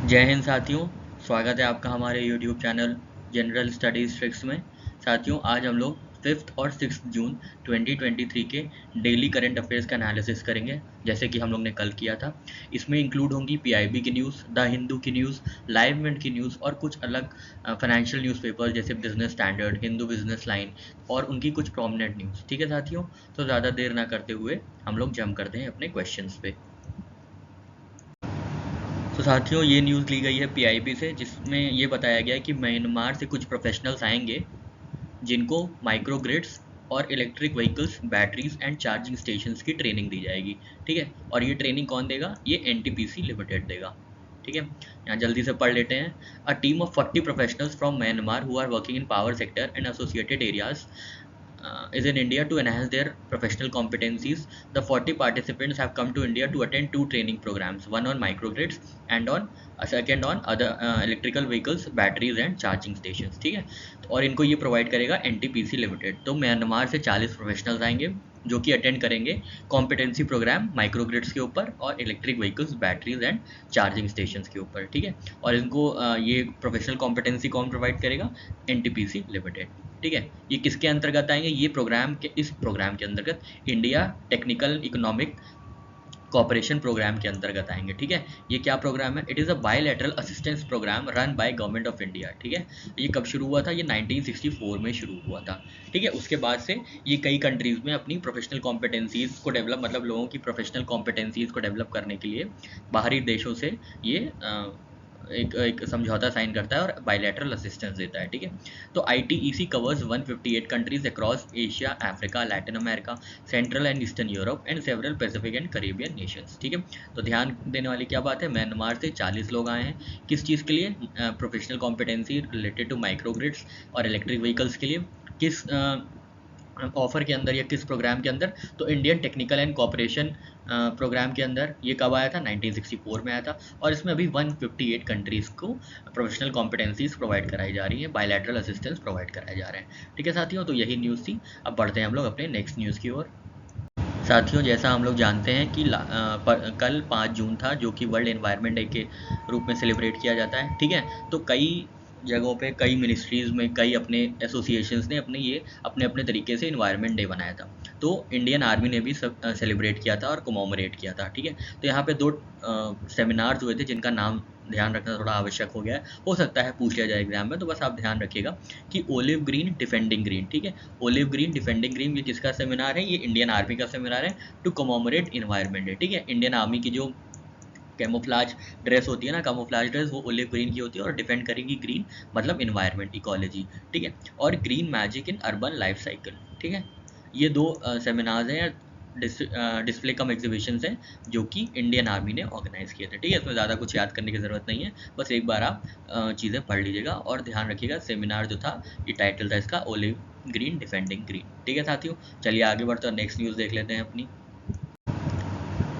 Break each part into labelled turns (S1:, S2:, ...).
S1: जय हिंद साथियों। स्वागत है आपका हमारे YouTube channel general studies tricks में। साथियों, आज हम लोग 5 और 6 जून 2023 के डेली करंट अफेयर्स का एनालिसिस करेंगे, जैसे कि हम लोग ने कल किया था। इसमें इंक्लूड होंगी PIB की न्यूज़, द हिंदू की न्यूज़, लाइव मिनट की न्यूज़ और कुछ अलग फाइनेंशियल न्यूज़पेपर जैसे business standard, Hindu business line और उनकी कुछ प्रोमिनेंट न्यूज़। ठीक है साथियों, तो ज़्यादा देर ना करते हुए हम लोग जंप करते हैं अपने क्वेश्चंस पे। तो साथियों, ये न्यूज़ ली गई है PIB से, जिसमें ये बताया गया है कि म्यांमार से कुछ प्रोफेशनल्स आएंगे जिनको माइक्रो ग्रिड्स और electric vehicles, batteries and charging stations की ट्रेनिंग दी जाएगी। ठीक है, और ये ट्रेनिंग कौन देगा? ये NTPC लिमिटेड देगा। ठीक है, यहाँ जल्दी से पढ़ लेते हैं। A team of 40 professionals from Myanmar who are working in power sector and associated areas is in India to enhance their professional competencies. The 40 participants have come to India to attend 2 training programs, one on microgrids and on a second on other electrical vehicles, batteries and charging stations. ठीक है, और इनको ये provide करेगा NTPC limited. तो Myanmar से 40 professionals आएंगे जो कि अटेंड करेंगे कॉम्पिटेंसी प्रोग्राम माइक्रोग्रिड्स के ऊपर और electric vehicles, batteries and charging stations के ऊपर। ठीक है, और इनको ये प्रोफेशनल कॉम्पिटेंसी कौन प्रोवाइड करेगा? NTPC limited. ठीक है, ये किसके अंतर्गत आएंगे? ये इस प्रोग्राम के अंतर्गत India technical economic cooperation program के अंतर्गत आएंगे। ठीक है, ये क्या प्रोग्राम है? It is a bilateral assistance program run by government of India. ठीक है, ये कब शुरू हुआ था? ये 1964 में शुरू हुआ था। ठीक है, उसके बाद से ये कई कंट्रीज़ में अपनी प्रोफेशनल कॉम्पिटेंसीज़ को डेवलप, मतलब लोगों की प्रोफेशनल कॉम्पिटेंसीज़ को डेवलप करने के लिए बाहरी देशों से ये एक समझौता साइन करता है और बायलैटरल असिस्टेंस देता है। ठीक है, तो ITEC covers 158 countries across Asia, Africa, Latin America, central and eastern Europe and several Pacific and Caribbean Nations. ठीक है, तो ध्यान देने वाली क्या बात है? म्यांमार से 40 लोग आए हैं। किस चीज़ के लिए? Professional competency related to microgrids और इलेक्ट्रिक व्हीकल्स के लिए। किस ऑफर के अंदर या किस प्रोग्राम के अंदर? तो Indian technical and cooperation program के अंदर। ये कब आया था? 1964 में आया था। और इसमें अभी 158 कंट्रीज़ को प्रोफेशनल कॉम्पिटेंसीज प्रोवाइड कराई जा रही है, बायलैटरल असिस्टेंस प्रोवाइड कराए जा रहे हैं। ठीक है साथियों, तो यही न्यूज़ थी। अब बढ़ते हैं हम लोग अपने नेक्स्ट न्यूज़ की ओर। साथियों, जैसा हम लोग जानते हैं कि कल 5 जून था, जो कि वर्ल्ड एनवायरनमेंट डे के रूप में सेलिब्रेट किया जाता है। ठीक है, तो कई जगहों पे, कई मिनिस्ट्रीज़ में, कई अपने एसोसिएशंस ने अपने अपने तरीके से इन्वायरमेंट डे बनाया था। तो इंडियन आर्मी ने भी सेलिब्रेट किया था और कोमोमोरेट किया था। ठीक है, तो यहाँ पे 2 सेमिनार्स हुए थे जिनका नाम ध्यान रखना थोड़ा आवश्यक हो गया है। हो सकता है पूछ लिया जाए एग्जाम में, तो बस आप ध्यान रखिएगा कि ओलिव ग्रीन डिफेंडिंग ग्रीन। ठीक है, ओलिव ग्रीन डिफेंडिंग ग्रीन, ये किसका सेमिनार है? ये इंडियन आर्मी का सेमिनार है टू कोमोमोरेट इन्वायरमेंट डे। ठीक है, इंडियन आर्मी की जो कैमोफ्लाज ड्रेस होती है ना, कैमोफ्लाज ड्रेस, वो ओलिव ग्रीन की होती है और डिफेंड करेगी ग्रीन, मतलब इन्वायरमेंट, इकोलॉजी। ठीक है, और green magic in urban life cycle. ठीक है, ये 2 सेमिनार्स हैं, डिस्प्ले कम एग्जीबिशंस हैं जो कि इंडियन आर्मी ने ऑर्गेनाइज किए थे। ठीक है, इसमें ज़्यादा कुछ याद करने की ज़रूरत नहीं है, बस एक बार आप चीज़ें पढ़ लीजिएगा और ध्यान रखिएगा सेमिनार जो था, ये टाइटल था इसका ओलिव ग्रीन डिफेंडिंग ग्रीन। ठीक है साथियों, चलिए आगे बढ़ते हैं, नेक्स्ट न्यूज़ देख लेते हैं अपनी।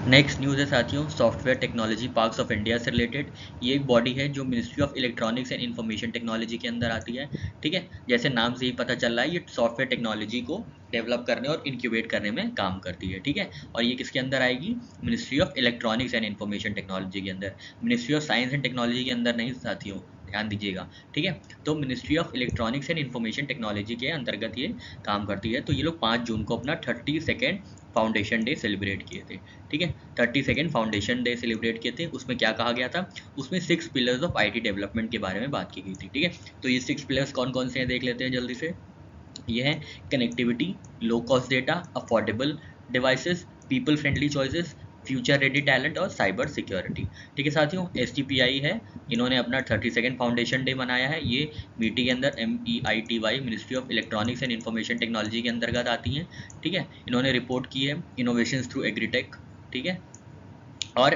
S1: नेक्स्ट न्यूज़ है साथियों, software technology parks of India से रिलेटेड। ये एक बॉडी है जो ministry of electronics and information technology के अंदर आती है। ठीक है, जैसे नाम से ही पता चल रहा है, ये सॉफ्टवेयर टेक्नोलॉजी को डेवलप करने और इंक्यूबेट करने में काम करती है। ठीक है, और ये किसके अंदर आएगी? Ministry of electronics and information technology के अंदर, ministry of science and technology के अंदर नहीं साथियों, ध्यान दीजिएगा। ठीक है, तो ministry of electronics and information technology के अंतर्गत ये काम करती है। तो ये लोग 5 जून को अपना 32nd फाउंडेशन डे सेलिब्रेट किए थे। ठीक है, 32nd फाउंडेशन डे सेलिब्रेट किए थे। उसमें क्या कहा गया था? उसमें 6 पिलर्स ऑफ IT डेवलपमेंट के बारे में बात की गई थी। ठीक है, तो ये 6 पिलर्स कौन कौन से हैं देख लेते हैं जल्दी से। ये है connectivity, low cost data, affordable devices, people friendly choices, future ready talent और साइबर सिक्योरिटी। ठीक है साथियों, STPI है, इन्होंने अपना 32nd फाउंडेशन डे मनाया है। ये MITI के अंदर, MEITY, ministry of electronics and information technology के अंतर्गत आती हैं। ठीक है, इन्होंने रिपोर्ट की है इनोवेशंस थ्रू एग्रीटेक। ठीक है, और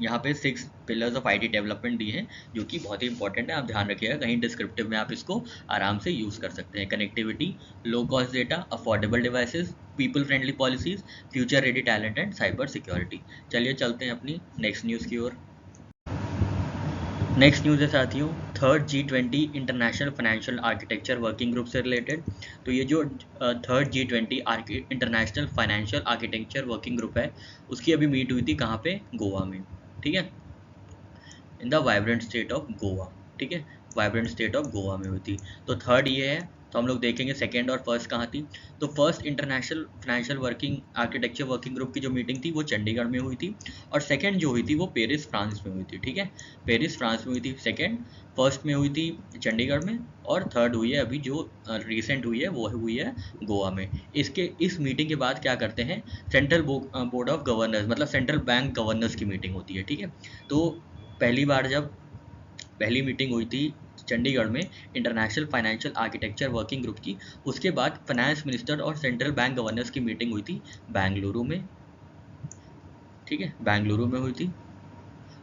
S1: यहाँ पे 6 पिलर्स ऑफ IT डेवलपमेंट दिए हैं जो कि बहुत ही इंपॉर्टेंट है, आप ध्यान रखिएगा, कहीं डिस्क्रिप्टिव में आप इसको आराम से यूज़ कर सकते हैं। Connectivity, low cost data, affordable devices, people friendly policies, future ready talent and cyber security. चलिए चलते हैं अपनी नेक्स्ट न्यूज़ की ओर। नेक्स्ट न्यूज़ है साथियों, 3rd G20 international financial architecture working group से रिलेटेड। तो ये जो 3rd G20 international financial architecture working group है, उसकी अभी मीट हुई थी कहाँ पे? गोवा में। ठीक है, in the vibrant state of Goa, ठीक है, वाइब्रेंट स्टेट ऑफ गोवा में हुई थी। तो थर्ड ये है। तो हम लोग देखेंगे सेकेंड और फर्स्ट कहाँ थी। तो first international financial working architecture working group की जो मीटिंग थी वो चंडीगढ़ में हुई थी, और सेकेंड जो हुई थी वो पेरिस फ्रांस में हुई थी, ठीक है, पेरिस फ्रांस में हुई थी सेकेंड। फर्स्ट में हुई थी चंडीगढ़ में, और थर्ड हुई है अभी जो रिसेंट हुई है वो हुई है गोवा में। इस मीटिंग के बाद क्या करते हैं, सेंट्रल बोर्ड ऑफ गवर्नर्स मतलब सेंट्रल बैंक गवर्नर्स की मीटिंग होती है, ठीक है। तो पहली बार जब पहली मीटिंग हुई थी चंडीगढ़ में international financial architecture working group की, उसके बाद फाइनेंस मिनिस्टर और सेंट्रल बैंक गवर्नर्स की मीटिंग हुई थी बेंगलुरु में, ठीक है, बेंगलुरु में हुई थी।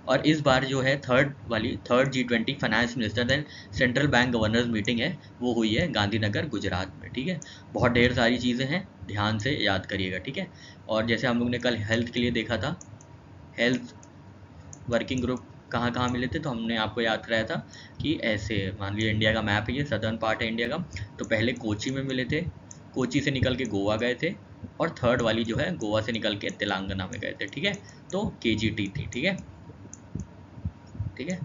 S1: और इस बार जो है third G20 finance minister and central bank governors meeting है वो हुई है गांधीनगर गुजरात में, ठीक है। बहुत ढेर सारी चीज़ें हैं, ध्यान से याद करिएगा, ठीक है। और जैसे हम लोग ने कल हेल्थ के लिए देखा था, हेल्थ वर्किंग ग्रुप कहाँ कहाँ मिले थे, तो हमने आपको याद कराया था कि ऐसे मान लीजिए इंडिया का मैप है, ये सदर्न पार्ट है इंडिया का, तो पहले कोची में मिले थे, कोची से निकल के गोवा गए थे, और थर्ड वाली जो है गोवा से निकल के तेलंगाना में गए थे, ठीक है। तो KGT थी, ठीक है, ठीक है।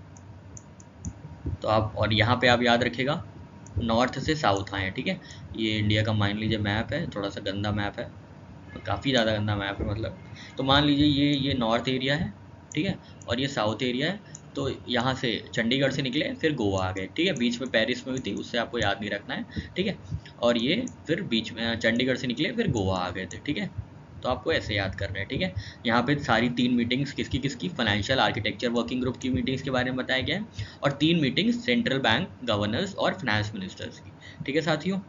S1: तो आप और यहाँ पे आप याद रखिएगा नॉर्थ से साउथ आए, ठीक है। ये इंडिया का मान लीजिए मैप है, थोड़ा सा गंदा मैप है, काफ़ी ज़्यादा गंदा मैप है मतलब। तो मान लीजिए ये नॉर्थ एरिया है, ठीक है, और ये साउथ एरिया है। तो यहाँ से चंडीगढ़ से निकले फिर गोवा आ गए, ठीक है, बीच में पेरिस में हुई थी, उससे आपको याद नहीं रखना है, ठीक है। और ये फिर बीच में चंडीगढ़ से निकले फिर गोवा आ गए थे, ठीक है। तो आपको ऐसे याद करना है, ठीक है। यहाँ पे सारी 3 मीटिंग्स किसकी फाइनेंशियल आर्किटेक्चर वर्किंग ग्रुप की मीटिंग्स के बारे में बताया गया है, और 3 मीटिंग्स सेंट्रल बैंक गवर्नर्स और फाइनेंस मिनिस्टर्स की, ठीक है साथियों।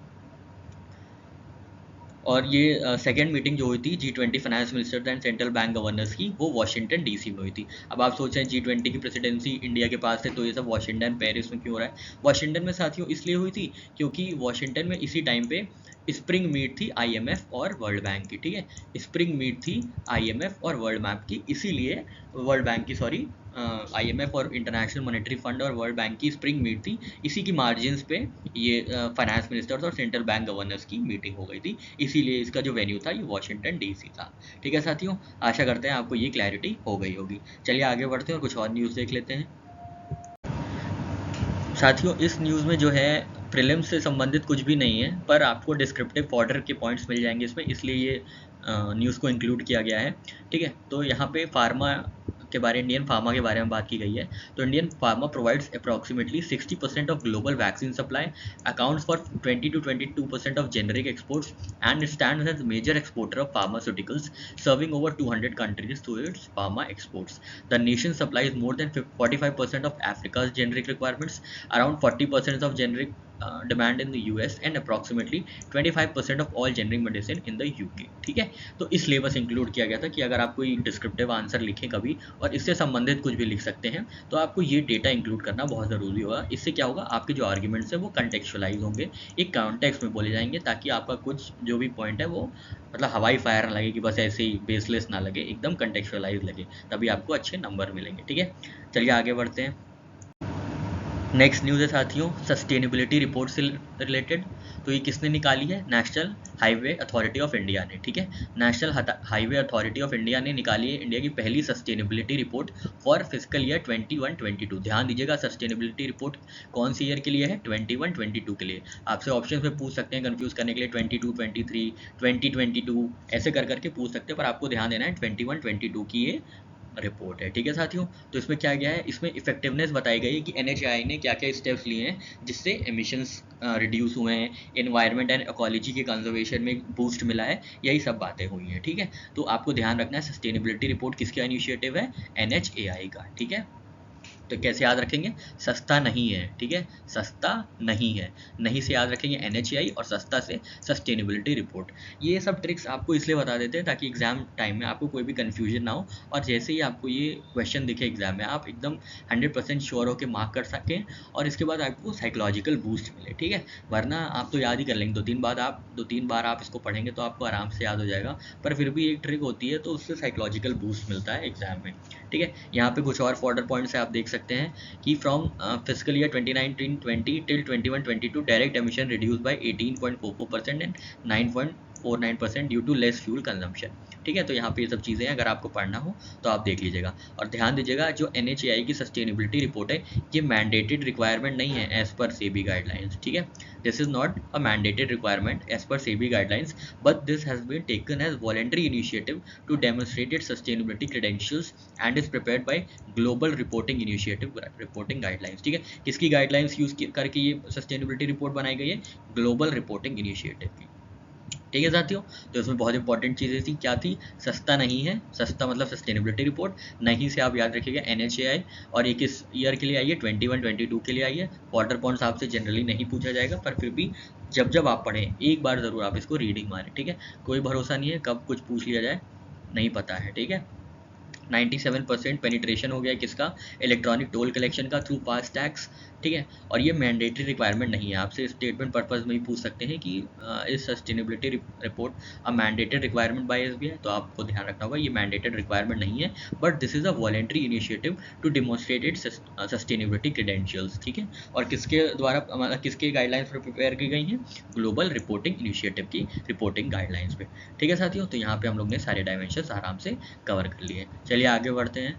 S1: और ये सेकेंड मीटिंग जो हुई थी G20 finance minister and central bank governors की, वो वाशिंगटन DC में हुई थी। अब आप सोच रहे हैं G20 की प्रेसिडेंसी इंडिया के पास है, तो ये सब वाशिंगटन पेरिस में क्यों हो रहा है। वाशिंगटन में साथियों इसलिए हुई थी क्योंकि वाशिंगटन में इसी टाइम पे स्प्रिंग मीट थी IMF और वर्ल्ड बैंक की, ठीक है, स्प्रिंग मीट थी IMF और वर्ल्ड बैंक की, इसीलिए वर्ल्ड बैंक की सॉरी IMF और इंटरनेशनल मॉनेटरी फंड और वर्ल्ड बैंक की स्प्रिंग मीट थी, इसी की मार्जिन्स पे ये फाइनेंस मिनिस्टर्स और सेंट्रल बैंक गवर्नर्स की मीटिंग हो गई थी, इसीलिए इसका जो वेन्यू था ये वाशिंगटन DC था, ठीक है साथियों। आशा करते हैं आपको ये क्लैरिटी हो गई होगी। चलिए आगे बढ़ते हैं और कुछ और न्यूज़ देख लेते हैं। साथियों इस न्यूज़ में जो है प्रीलिम्स से संबंधित कुछ भी नहीं है, पर आपको डिस्क्रिप्टिव ऑर्डर के पॉइंट्स मिल जाएंगे इसमें, इसलिए ये न्यूज़ को इंक्लूड किया गया है, ठीक है। तो यहाँ पे इंडियन फार्मा के बारे में बात की गई है। तो Indian pharma provides approximately 60% of global vaccine supply, accounts for 20 to 22% of generic exports and stands as major exporter of pharmaceuticals, serving over 200 countries through its pharma exports. The nation supplies more than 45% of Africa's generic requirements, around 40% of generic demand in the US and approximately 25% of all generic medicine in the UK, ठीक है। तो इस syllabus include किया गया था कि अगर आप कोई डिस्क्रिप्टिव आंसर लिखें कभी और इससे संबंधित कुछ भी लिख सकते हैं, तो आपको ये डेटा इंक्लूड करना बहुत ज़रूरी होगा। इससे क्या होगा, आपके जो आर्ग्यूमेंट्स है वो कंटेक्चुअलाइज होंगे, एक कॉन्टेक्स्ट में बोले जाएंगे, ताकि आपका कुछ जो भी पॉइंट है वो मतलब हवाई फायर ना लगे कि बस ऐसे ही बेसलेस ना लगे, एकदम कंटेक्चुअलाइज लगे, तभी आपको अच्छे नंबर मिलेंगे, ठीक है। चलिए आगे बढ़ते हैं। नेक्स्ट न्यूज़ है साथियों सस्टेनेबिलिटी रिपोर्ट से रिलेटेड। तो ये किसने निकाली है, national highway authority of India ने, ठीक है। National highway authority of India ने निकाली है इंडिया की पहली sustainability report for physical year 21-22। ध्यान दीजिएगा सस्टेनेबिलिटी रिपोर्ट कौन सी ईयर के लिए है, 21-22 के लिए। आपसे ऑप्शन में पूछ सकते हैं कंफ्यूज करने के लिए 22, 23, 2022 ऐसे कर करके पूछ सकते हैं, पर आपको ध्यान देना है 21-22 की ये रिपोर्ट है, ठीक है साथियों। तो इसमें क्या गया है, इसमें इफेक्टिवनेस बताई गई है कि NHAI ने क्या क्या स्टेप्स लिए हैं जिससे एमिशंस रिड्यूस हुए हैं, एनवायरनमेंट एंड इकोलॉजी के कंजर्वेशन में बूस्ट मिला है, यही सब बातें हुई हैं, ठीक है। तो आपको ध्यान रखना है सस्टेनेबिलिटी रिपोर्ट किसका इनिशिएटिव है, NHAI का, ठीक है। तो कैसे याद रखेंगे, सस्ता नहीं है, ठीक है, सस्ता नहीं है, नहीं से याद रखेंगे NHAI और सस्ता से सस्टेनेबिलिटी रिपोर्ट। ये सब ट्रिक्स आपको इसलिए बता देते हैं ताकि एग्जाम टाइम में आपको कोई भी कन्फ्यूजन ना हो, और जैसे ही आपको ये क्वेश्चन दिखे एग्जाम में आप एकदम 100% श्योर होकर मार्क कर सकें, और इसके बाद आपको साइकोलॉजिकल बूस्ट मिले, ठीक है। वरना आप तो याद ही कर लेंगे, दो तीन बार आप इसको पढ़ेंगे तो आपको आराम से याद हो जाएगा, पर फिर भी एक ट्रिक होती है तो उससे साइकोलॉजिकल बूस्ट मिलता है एग्जाम में, ठीक है। यहाँ पे कुछ और फॉर्डर पॉइंट्स आप देख सकते हैं कि from physical year 2019-20 till 21-22 direct emission reduce by 18.44% and 49% due to less fuel consumption. ठीक है, तो यहाँ पे ये सब चीज़ें अगर आपको पढ़ना हो तो आप देख लीजिएगा। और ध्यान दीजिएगा, जो NHAI की सस्टेनेबिलिटी रिपोर्ट है, ये मैंडेटेड रिक्वायरमेंट नहीं है एज पर सेबी गाइडलाइंस। ठीक है, this is not a mandated requirement as per SEBI guidelines, but this has been taken as voluntary initiative to demonstrate its sustainability credentials and is prepared by global reporting initiative reporting guidelines. ठीक है, किसकी guidelines use करके ये sustainability report बनाई गई है? Global reporting initiative की। ठीक है साथियों, तो इसमें बहुत इंपॉर्टेंट चीज़ें थी, क्या थी? सस्ता नहीं है, सस्ता मतलब सस्टेनेबिलिटी रिपोर्ट नहीं से आप याद रखिएगा NHAI, और ये किस ईयर के लिए आई है? 21-22 के लिए आई है। वाटर पॉइंट्स आपसे जनरली नहीं पूछा जाएगा, पर फिर भी जब जब आप पढ़ें एक बार ज़रूर आप इसको रीडिंग मारें। ठीक है, कोई भरोसा नहीं है कब कुछ पूछ लिया जाए, नहीं पता है। ठीक है, 97% पेनिट्रेशन हो गया किसका? इलेक्ट्रॉनिक टोल कलेक्शन का थ्रू फास्ट टैक्स। ठीक है, और ये मैंडेटरी रिक्वायरमेंट नहीं है। आपसे स्टेटमेंट पर्पज में ही पूछ सकते हैं कि इस सस्टेनेबिलिटी रिपोर्ट अ मैंडेटेड रिक्वायरमेंट बाय SBI, तो आपको ध्यान रखना होगा ये मैंडेटेड रिक्वायरमेंट नहीं है, but this is a voluntary initiative to demonstrate its sustainability credentials. ठीक है, और किसके द्वारा किसके गाइडलाइंस पर प्रिपेयर की गई हैं? ग्लोबल रिपोर्टिंग इनिशिएटिव की रिपोर्टिंग गाइडलाइंस पे। ठीक है साथियों, तो यहाँ पे हम लोग ने सारे डायमेंशन आराम से कवर कर लिए। चलिए आगे बढ़ते हैं।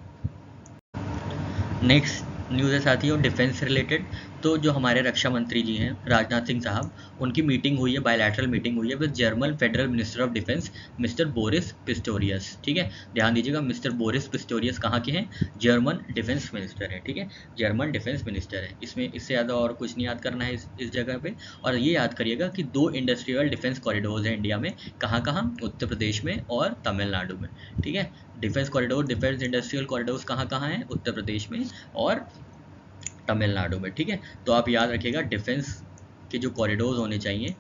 S1: नेक्स्ट न्यूज़ है साथियों डिफेंस रिलेटेड। तो जो हमारे रक्षा मंत्री जी हैं राजनाथ सिंह साहब, उनकी मीटिंग हुई है, बायलैटरल मीटिंग हुई है with German federal minister of defence mister Boris Pistorius. ठीक है, ध्यान दीजिएगा, मिस्टर बोरिस पिस्टोरियस कहाँ के हैं? जर्मन डिफेंस मिनिस्टर है। ठीक है, जर्मन डिफेंस मिनिस्टर है, इसमें इससे ज़्यादा और कुछ नहीं याद करना है इस जगह पे। और ये याद करिएगा कि 2 इंडस्ट्रियल डिफेंस कॉरिडोर्स हैं इंडिया में, कहाँ कहाँ? उत्तर प्रदेश में और तमिलनाडु में। ठीक है, defence corridor, defence industrial corridors कहाँ कहाँ हैं? उत्तर प्रदेश में और तमिलनाडु में। ठीक है, तो आप याद रखिएगा डिफेंस के जो कॉरिडोर्स होने चाहिए,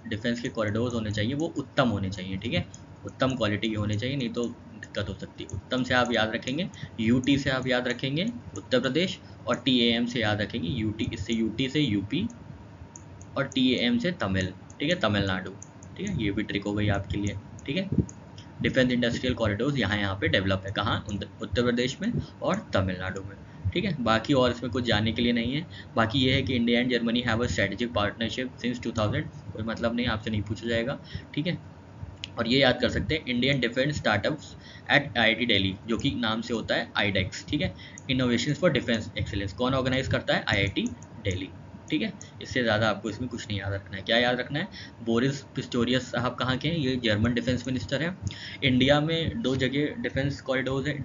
S1: डिफेंस के कॉरिडोर्स होने चाहिए वो उत्तम होने चाहिए। ठीक है, उत्तम क्वालिटी के होने चाहिए, नहीं तो दिक्कत हो सकती है। उत्तम से आप याद रखेंगे, UT से आप याद रखेंगे उत्तर प्रदेश, और TAM से याद रखेंगे UT, इससे UT से UP, और TAM से तमिल। ठीक है, तमिलनाडु। ठीक है, ये भी ट्रिक हो गई आपके लिए। ठीक है, डिफेंस इंडस्ट्रियल कॉरिडोर्स यहाँ पे डेवलप है, कहाँ? उत्तर प्रदेश में और तमिलनाडु में। ठीक है, बाकी और इसमें कुछ जानने के लिए नहीं है। बाकी ये है कि India and Germany have a strategic partnership since 2000, कोई मतलब नहीं, आपसे नहीं पूछा जाएगा। ठीक है, और ये याद कर सकते हैं Indian defence startups at IIT Delhi, जो कि नाम से होता है IDEX। ठीक है, इनोवेशंस फॉर डिफेंस एक्सीलेंस कौन ऑर्गेनाइज करता है? IIT दिल्ली। ठीक है, इससे ज़्यादा आपको इसमें कुछ नहीं याद रखना है। क्या याद रखना है? बोरिस पिस्टोरियस साहब कहाँ के हैं? ये जर्मन डिफेंस मिनिस्टर हैं। इंडिया में 2 जगह डिफेंस कॉरिडोर्स है,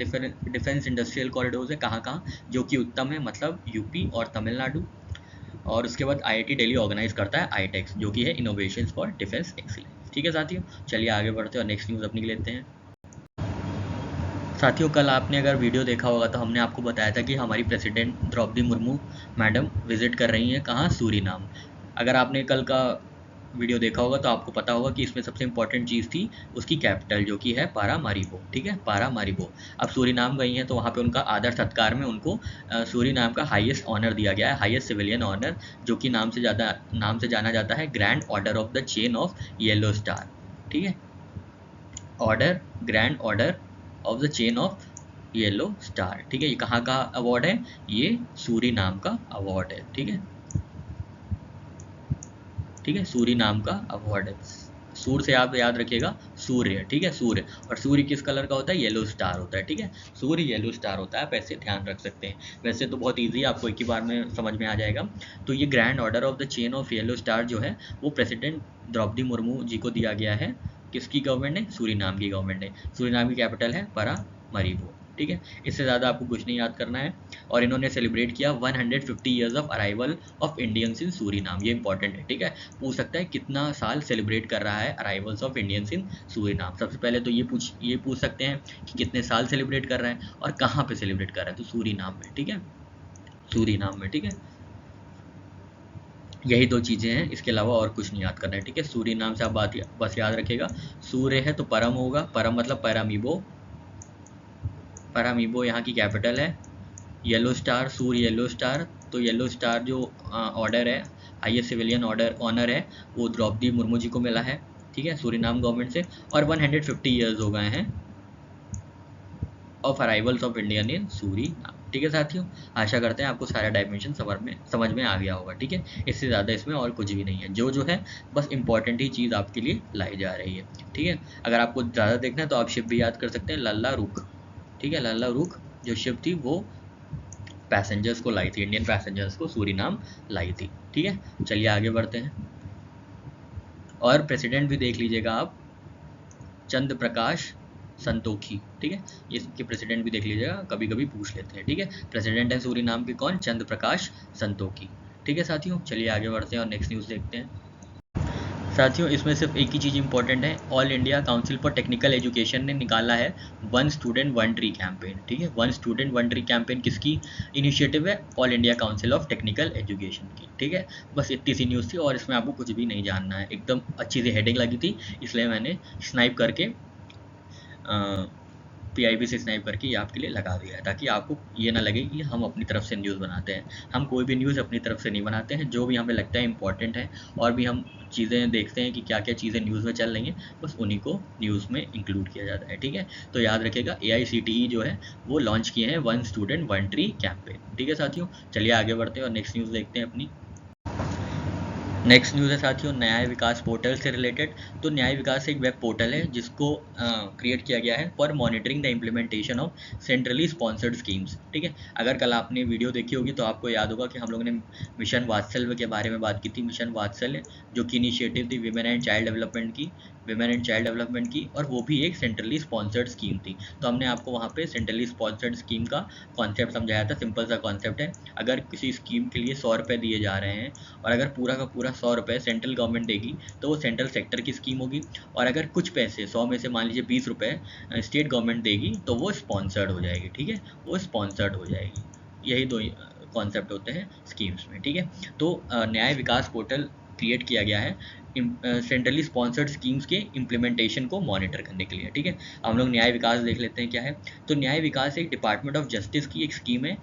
S1: डिफेंस इंडस्ट्रियल कॉरिडोर्स है, कहाँ कहाँ? जो कि उत्तम है, मतलब UP और तमिलनाडु। और उसके बाद IIT दिल्ली ऑर्गेनाइज करता है ITEX, जो कि है इनोवेशंस फॉर डिफेंस एक्सीलेंस। ठीक है साथियों, चलिए आगे बढ़ते हैं और नेक्स्ट न्यूज़ अपनी लेते हैं। साथियों, कल आपने अगर वीडियो देखा होगा तो हमने आपको बताया था कि हमारी president Droupadi Murmu madam visit कर रही हैं, कहाँ? सूरीनाम। अगर आपने कल का वीडियो देखा होगा तो आपको पता होगा कि इसमें सबसे इंपॉर्टेंट चीज़ थी उसकी कैपिटल, जो कि है पारामारिबो। ठीक है, पारामारिबो। अब सूरीनाम गई हैं तो वहाँ पे उनका आदर सत्कार में उनको सूरीनाम का हाईएस्ट ऑनर दिया गया है, हाईएस्ट सिविलियन ऑनर, जो कि नाम से जाना जाता है grand order of the chain of yellow star. ठीक है, order, grand order of the chain of yellow star. ठीक है, ये कहाँ का अवार्ड है? ये सूरीनाम का अवार्ड है। ठीक है, ठीक है, सूरीनाम का अवार्ड है। सूर से आप याद रखिएगा सूर्य। ठीक है, सूर्य, और सूर्य किस कलर का होता है? येलो स्टार होता है। ठीक है, सूर्य येलो स्टार होता है, आप ऐसे ध्यान रख सकते हैं। वैसे तो बहुत इजी, आपको एक ही बार में समझ में आ जाएगा। तो ये grand order of the chain of yellow star जो है वो प्रेसिडेंट द्रौपदी मुर्मू जी को दिया गया है। किसकी गवर्नमेंट ने? सूरीनाम की गवर्नमेंट ने। सूरीनाम की कैपिटल है पारामारिबो। ठीक है, इससे ज़्यादा आपको कुछ नहीं याद करना है। और इन्होंने सेलिब्रेट किया 150 years of arrival of Indians in Suriname. ये इंपॉर्टेंट है। ठीक है, पूछ सकता है कितना साल सेलिब्रेट कर रहा है arrivals of Indians in Suriname. सबसे पहले तो ये पूछ सकते हैं कि कितने साल सेलिब्रेट कर रहा है और कहाँ पे सेलिब्रेट कर रहा है, तो सूरीनाम में। ठीक है, सूरीनाम में। ठीक है, यही 2 चीज़ें हैं, इसके अलावा और कुछ नहीं याद करना है। ठीक है, सूरीनाम से आप बस याद रखिएगा, सूर्य है तो परम होगा, परम मतलब पैरामीबो। पैरामीबो यहाँ की कैपिटल है। येलो स्टार, सूर्य येलो स्टार, तो येलो स्टार जो ऑर्डर है, हाईएस्ट सिविलियन ऑनर है, वो द्रौपदी मुर्मू जी को मिला है। ठीक है, सूरीनाम गवर्नमेंट से। और 150 ईयर्स हो गए हैं of arrivals of Indian in Suriname. ठीक है साथियों, आशा करते हैं आपको सारा डायमेंशन समझ में आ गया होगा। ठीक है, इससे ज़्यादा इसमें और कुछ भी नहीं है, जो है बस इंपॉर्टेंट ही चीज़ आपके लिए लाई जा रही है। ठीक है, अगर आपको ज़्यादा देखना है तो आप शिप भी याद कर सकते हैं, लल्ला रुख। ठीक है, लल्ला रुख जो शिप थी वो पैसेंजर्स को लाई थी, इंडियन पैसेंजर्स को सूरीनाम लाई थी। ठीक है, चलिए आगे बढ़ते हैं। और प्रेसिडेंट भी देख लीजिएगा आप, चंद्र प्रकाश संतोखी। ठीक है, इसके प्रेसिडेंट भी देख लीजिएगा, कभी कभी पूछ लेते हैं। ठीक है, प्रेसिडेंट है सूरीनाम के कौन, चंद्र प्रकाश संतोखी। ठीक है साथियों, चलिए आगे बढ़ते हैं और नेक्स्ट न्यूज़ देखते हैं। साथियों, इसमें सिर्फ एक ही चीज़ इंपॉर्टेंट है, all India council for technical education ने निकाला है one student one tree campaign. ठीक है, one student one tree campaign किसकी इनिशिएटिव है, all India council of technical education की। ठीक है, बस इतनी सी न्यूज़ थी और इसमें आपको कुछ भी नहीं जानना है, एकदम अच्छी सी हेडिंग लगी थी, इसलिए मैंने स्नाइप करके PIB से स्नाइप करके ये आपके लिए लगा दिया है, ताकि आपको ये ना लगे कि हम अपनी तरफ से न्यूज़ बनाते हैं। हम कोई भी न्यूज़ अपनी तरफ से नहीं बनाते हैं, जो भी हमें लगता है इंपॉर्टेंट है और भी हम चीज़ें देखते हैं कि क्या क्या चीज़ें न्यूज़ में चल रही हैं, बस उन्हीं को न्यूज़ में इंक्लूड किया जाता है। ठीक है, तो याद रखिएगा AICTE जो है वो लॉन्च किए हैं one student one tree campaign. ठीक है साथियों, चलिए आगे बढ़ते हैं और नेक्स्ट न्यूज़ देखते हैं अपनी। नेक्स्ट न्यूज़ है साथियों, न्याय विकास पोर्टल से रिलेटेड। तो न्याय विकास एक वेब पोर्टल है जिसको क्रिएट किया गया है for monitoring the implementation of centrally sponsored schemes. ठीक है, अगर कल आपने वीडियो देखी होगी तो आपको याद होगा कि हम लोगों ने मिशन वात्सल्य के बारे में बात की थी। मिशन वात्सल्य जो कि इनिशिएटिव थी विमेन एंड चाइल्ड डेवलपमेंट की, और वो भी एक सेंट्रली स्पॉन्सर्ड स्कीम थी। तो हमने आपको वहाँ पे सेंट्रली स्पॉन्सर्ड स्कीम का कॉन्सेप्ट समझाया था। सिंपल सा कॉन्सेप्ट है, अगर किसी स्कीम के लिए 100 रुपये दिए जा रहे हैं और अगर पूरा का पूरा 100 रुपये सेंट्रल गवर्नमेंट देगी तो वो सेंट्रल सेक्टर की स्कीम होगी, और अगर कुछ पैसे 100 में से मान लीजिए 20 रुपये स्टेट गवर्नमेंट देगी तो वो स्पॉन्सर्ड हो जाएगी। ठीक है, वो स्पॉन्सर्ड हो जाएगी। यही दो कॉन्सेप्ट होते हैं स्कीम्स में। ठीक है, तो न्याय विकास पोर्टल क्रिएट किया गया है सेंट्रली स्पॉन्सर्ड स्कीम्स के इम्प्लीमेंटेशन को मॉनिटर करने के लिए। ठीक है, हम लोग न्याय विकास देख लेते हैं क्या है। तो न्याय विकास एक डिपार्टमेंट ऑफ जस्टिस की एक स्कीम है,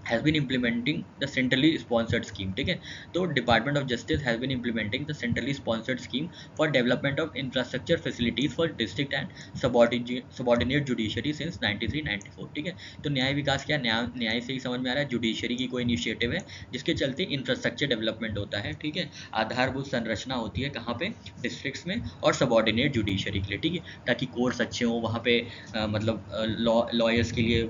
S1: has been implementing the centrally sponsored scheme। ठीक है, तो department of justice has been implementing the centrally sponsored scheme for development of infrastructure facilities for district and subordinate judiciary since 93-94। ठीक है, तो न्याय विकास क्या, न्याय से ही समझ में आ रहा है, जुडिशरी की कोई इनिशिएटिव है जिसके चलते इंफ्रास्ट्रक्चर डेवलपमेंट होता है। ठीक है, आधारभूत संरचना होती है कहाँ पे, डिस्ट्रिक्ट्स में और सबॉर्डिनेट जुडिशरी के लिए। ठीक है, ताकि कोर्ट्स अच्छे हों वहाँ पे, मतलब लॉयर्स के लिए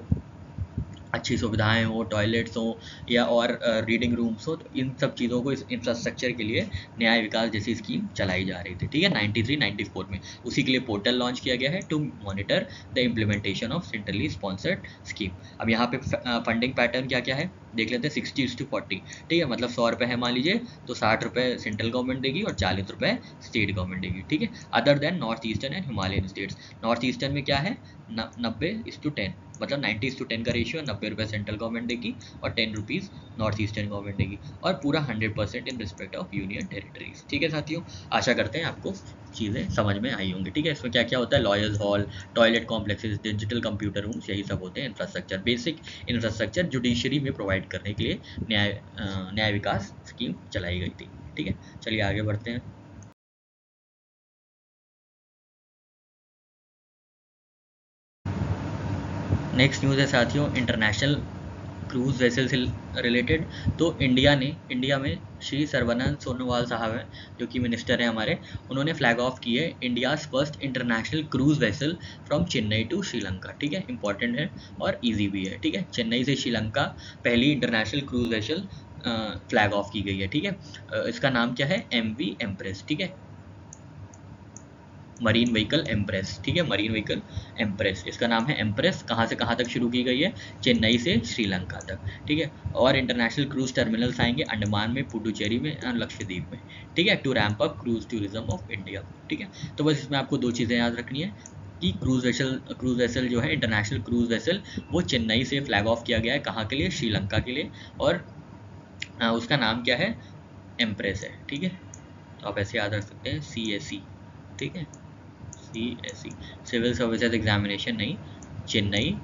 S1: अच्छी सुविधाएं हो, टॉयलेट्स हो या और रीडिंग रूम्स हो, तो इन सब चीज़ों को इस इंफ्रास्ट्रक्चर के लिए न्याय विकास जैसी स्कीम चलाई जा रही थी। ठीक है, 93-94 में उसी के लिए पोर्टल लॉन्च किया गया है to monitor the implementation of centrally sponsored scheme. अब यहाँ पे फंडिंग पैटर्न क्या क्या है देख लेते हैं, 60:40। ठीक है, मतलब 100 रुपये है मान लीजिए तो 60 रुपये सेंट्रल गवर्नमेंट देगी और 40 रुपये स्टेट गवर्नमेंट देगी। ठीक है, other than north eastern and Himalayan states. North eastern में क्या है, 90:10, मतलब 90:10 का रेशियो, 90 रुपये सेंट्रल गवर्नमेंट देगी और 10 रुपीज़ नॉर्थ ईस्टर्न गवर्नमेंट देगी, और पूरा 100% in respect of union territories. ठीक है साथियों, आशा करते हैं आपको चीज़ें समझ में आई होंगी। ठीक है, इसमें क्या क्या होता है, lawyers hall, toilet complexes, digital computer rooms, यही सब होते हैं इंफ्रास्ट्रक्चर, बेसिक इंफ्रास्ट्रक्चर जुडिशरी में प्रोवाइड करने के लिए न्याय विकास स्कीम चलाई गई थी। ठीक है, चलिए आगे बढ़ते हैं। नेक्स्ट न्यूज़ है साथियों, इंटरनेशनल क्रूज वेसल से रिलेटेड। तो इंडिया में श्री सर्बानंद सोनोवाल साहब हैं जो कि मिनिस्टर हैं हमारे, उन्होंने फ्लैग ऑफ की है India's first international cruise vessel from Chennai to Sri Lanka. ठीक है, इंपॉर्टेंट है और इजी भी है। ठीक है, चेन्नई से श्रीलंका पहली international cruise vessel flag off की गई है। ठीक है, इसका नाम क्या है, MV एम्प्रेस। ठीक है, मरीन व्हीकल एम्प्रेस। ठीक है, मरीन व्हीकल एम्प्रेस इसका नाम है। एम्प्रेस कहाँ से कहाँ तक शुरू की गई है, चेन्नई से श्रीलंका तक। ठीक है, और इंटरनेशनल क्रूज टर्मिनल्स आएंगे अंडमान में, पुडुचेरी में और लक्षद्वीप में। ठीक है, to ramp up cruise tourism of India. ठीक है, तो बस इसमें आपको दो चीज़ें याद रखनी है कि क्रूज वेसल जो है इंटरनेशनल क्रूज वेसल, वो चेन्नई से फ्लैग ऑफ किया गया है, कहाँ के लिए, श्रीलंका के लिए, और उसका नाम क्या है, एम्प्रेस है। ठीक है, तो आप ऐसे याद रख सकते हैं, CSE। ठीक है, CSE, सिविल सर्विसेज एग्जामिनेशन नहीं, चेन्नई,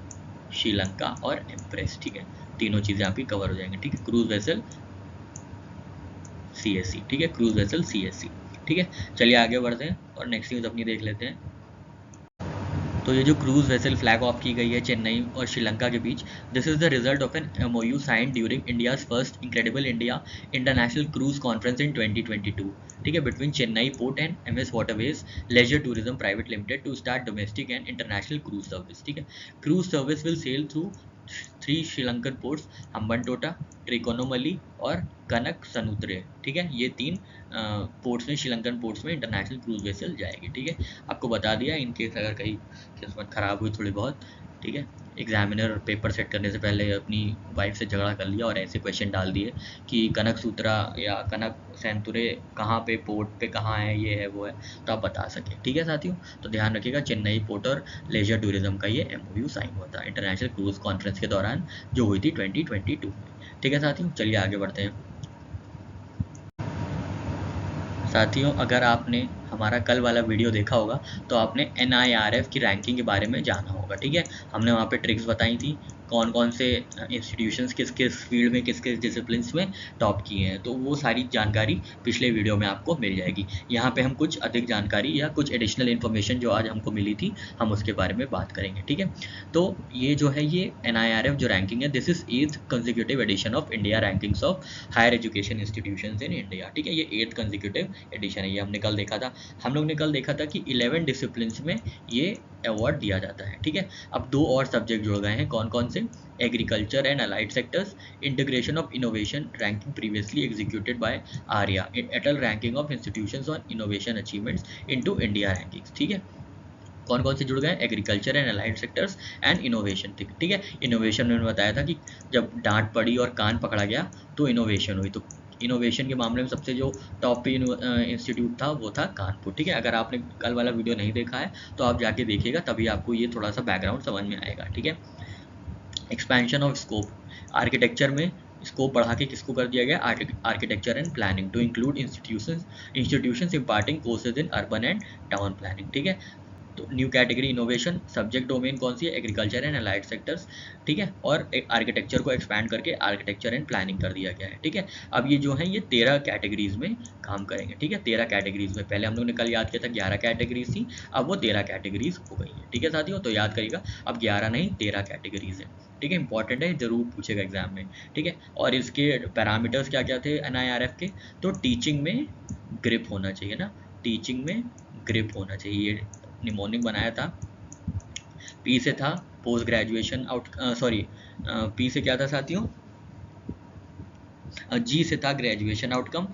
S1: श्रीलंका और एम्प्रेस। ठीक है, तीनों चीज़ें आपकी कवर हो जाएंगी। ठीक है, क्रूज वेसल CSE। ठीक है, क्रूज वेसल CSE। ठीक है, चलिए आगे बढ़ते हैं और नेक्स्ट न्यूज़ अपनी देख लेते हैं। तो ये जो क्रूज वेसल फ्लैग ऑफ की गई है चेन्नई और श्रीलंका के बीच, this is the result of an MOU sign during India's first incredible India international cruise conference in 2022, ठीक है, between Chennai port and MS waterways leisure tourism private limited to start domestic and international cruise service, ठीक है। Cruise service will sail through 3 Sri Lankan ports, Hambantota, Trincomalee और Kankesanthurai, ठीक है। ये 3 ports में, Sri Lankan ports में इंटरनेशनल क्रूज वेसल जाएगी, ठीक है। आपको बता दिया इन केस अगर कहीं किस्मत खराब हुई थोड़ी बहुत, ठीक है। एग्जामिनर पेपर सेट करने से पहले अपनी वाइफ से झगड़ा कर लिया और ऐसे क्वेश्चन डाल दिए कि कनक सूत्रा या कनक सैंतुरे कहाँ पे पोर्ट पे कहाँ है, ये है वो है, तो आप बता सके, ठीक है साथियों। तो ध्यान रखिएगा, चेन्नई पोर्ट और लेजर टूरिज्म का ये एमओयू साइन हुआ था इंटरनेशनल क्रूज कॉन्फ्रेंस के दौरान जो हुई थी 2022 में, ठीक है साथियों। चलिए आगे बढ़ते हैं साथियों। अगर आपने हमारा कल वाला वीडियो देखा होगा तो आपने NIRF की रैंकिंग के बारे में जाना होगा, ठीक है। हमने वहाँ पे ट्रिक्स बताई थी कौन कौन से इंस्टीट्यूशंस किस किस फील्ड में किस किस डिसिप्लिन्स में टॉप किए हैं, तो वो सारी जानकारी पिछले वीडियो में आपको मिल जाएगी। यहाँ पे हम कुछ अधिक जानकारी या कुछ एडिशनल इन्फॉर्मेशन जो आज हमको मिली थी हम उसके बारे में बात करेंगे, ठीक है। तो ये जो है ये NIRF जो रैंकिंग है, this is 8th consecutive edition of India rankings of higher education institutions in India, ठीक है। ये 8th कंसेक्यूटिव एडिशन है, ये हमने कल देखा था। हम लोग ने कल देखा था कि 11 डिसिप्लिन्स में ये अवार्ड दिया जाता है, ठीक है। अब 2 और सब्जेक्ट जुड़ गए हैं, कौन कौन से? Agriculture and allied sectors, integration of innovation ranking previously executed by Arya, Atal ranking of institutions on innovation achievements into India rankings, ठीक है। कौन कौन से जुड़ गए? Agriculture and allied sectors and innovation, ठीक है। इनोवेशन में बताया था कि जब डांट पड़ी और कान पकड़ा गया तो इनोवेशन हुई, तो इनोवेशन के मामले में सबसे जो टॉप पे इंस्टीट्यूट था वो था कानपुर, ठीक है। अगर आपने कल वाला वीडियो नहीं देखा है तो आप जाके देखिएगा, तभी आपको ये थोड़ा सा बैकग्राउंड समझ में आएगा, ठीक है। एक्सपेंशन ऑफ स्कोप, आर्किटेक्चर में स्कोप बढ़ा के किसको कर दिया गया? Architecture and planning to include institutions imparting courses in urban and town planning, ठीक है। तो new category innovation, subject domain कौन सी है? एग्रीकल्चर एंड अलाइड सेक्टर्स, ठीक है। और आर्किटेक्चर को एक्सपैंड करके आर्किटेक्चर एंड प्लानिंग कर दिया गया है, ठीक है। अब ये जो है ये 13 कैटेगरीज में काम करेंगे, ठीक है। 13 कैटेगरीज में, पहले हम लोग ने कल याद किया था 11 कैटेगरीज थी, अब वो 13 कैटेगरीज हो गई है, ठीक है साथियों। तो याद करिएगा, अब 11 नहीं 13 कैटेगरीज है, ठीक है। इंपॉर्टेंट है, जरूर पूछेगा एग्जाम में, ठीक है। और इसके पैरामीटर्स क्या क्या थे NIRF के? तो टीचिंग में ग्रिप होना चाहिए ना, टीचिंग में ग्रिप होना चाहिए, ये निमोनिक बनाया था। P से था पोस्ट ग्रेजुएशन P से क्या था साथियों? G से था ग्रेजुएशन आउटकम,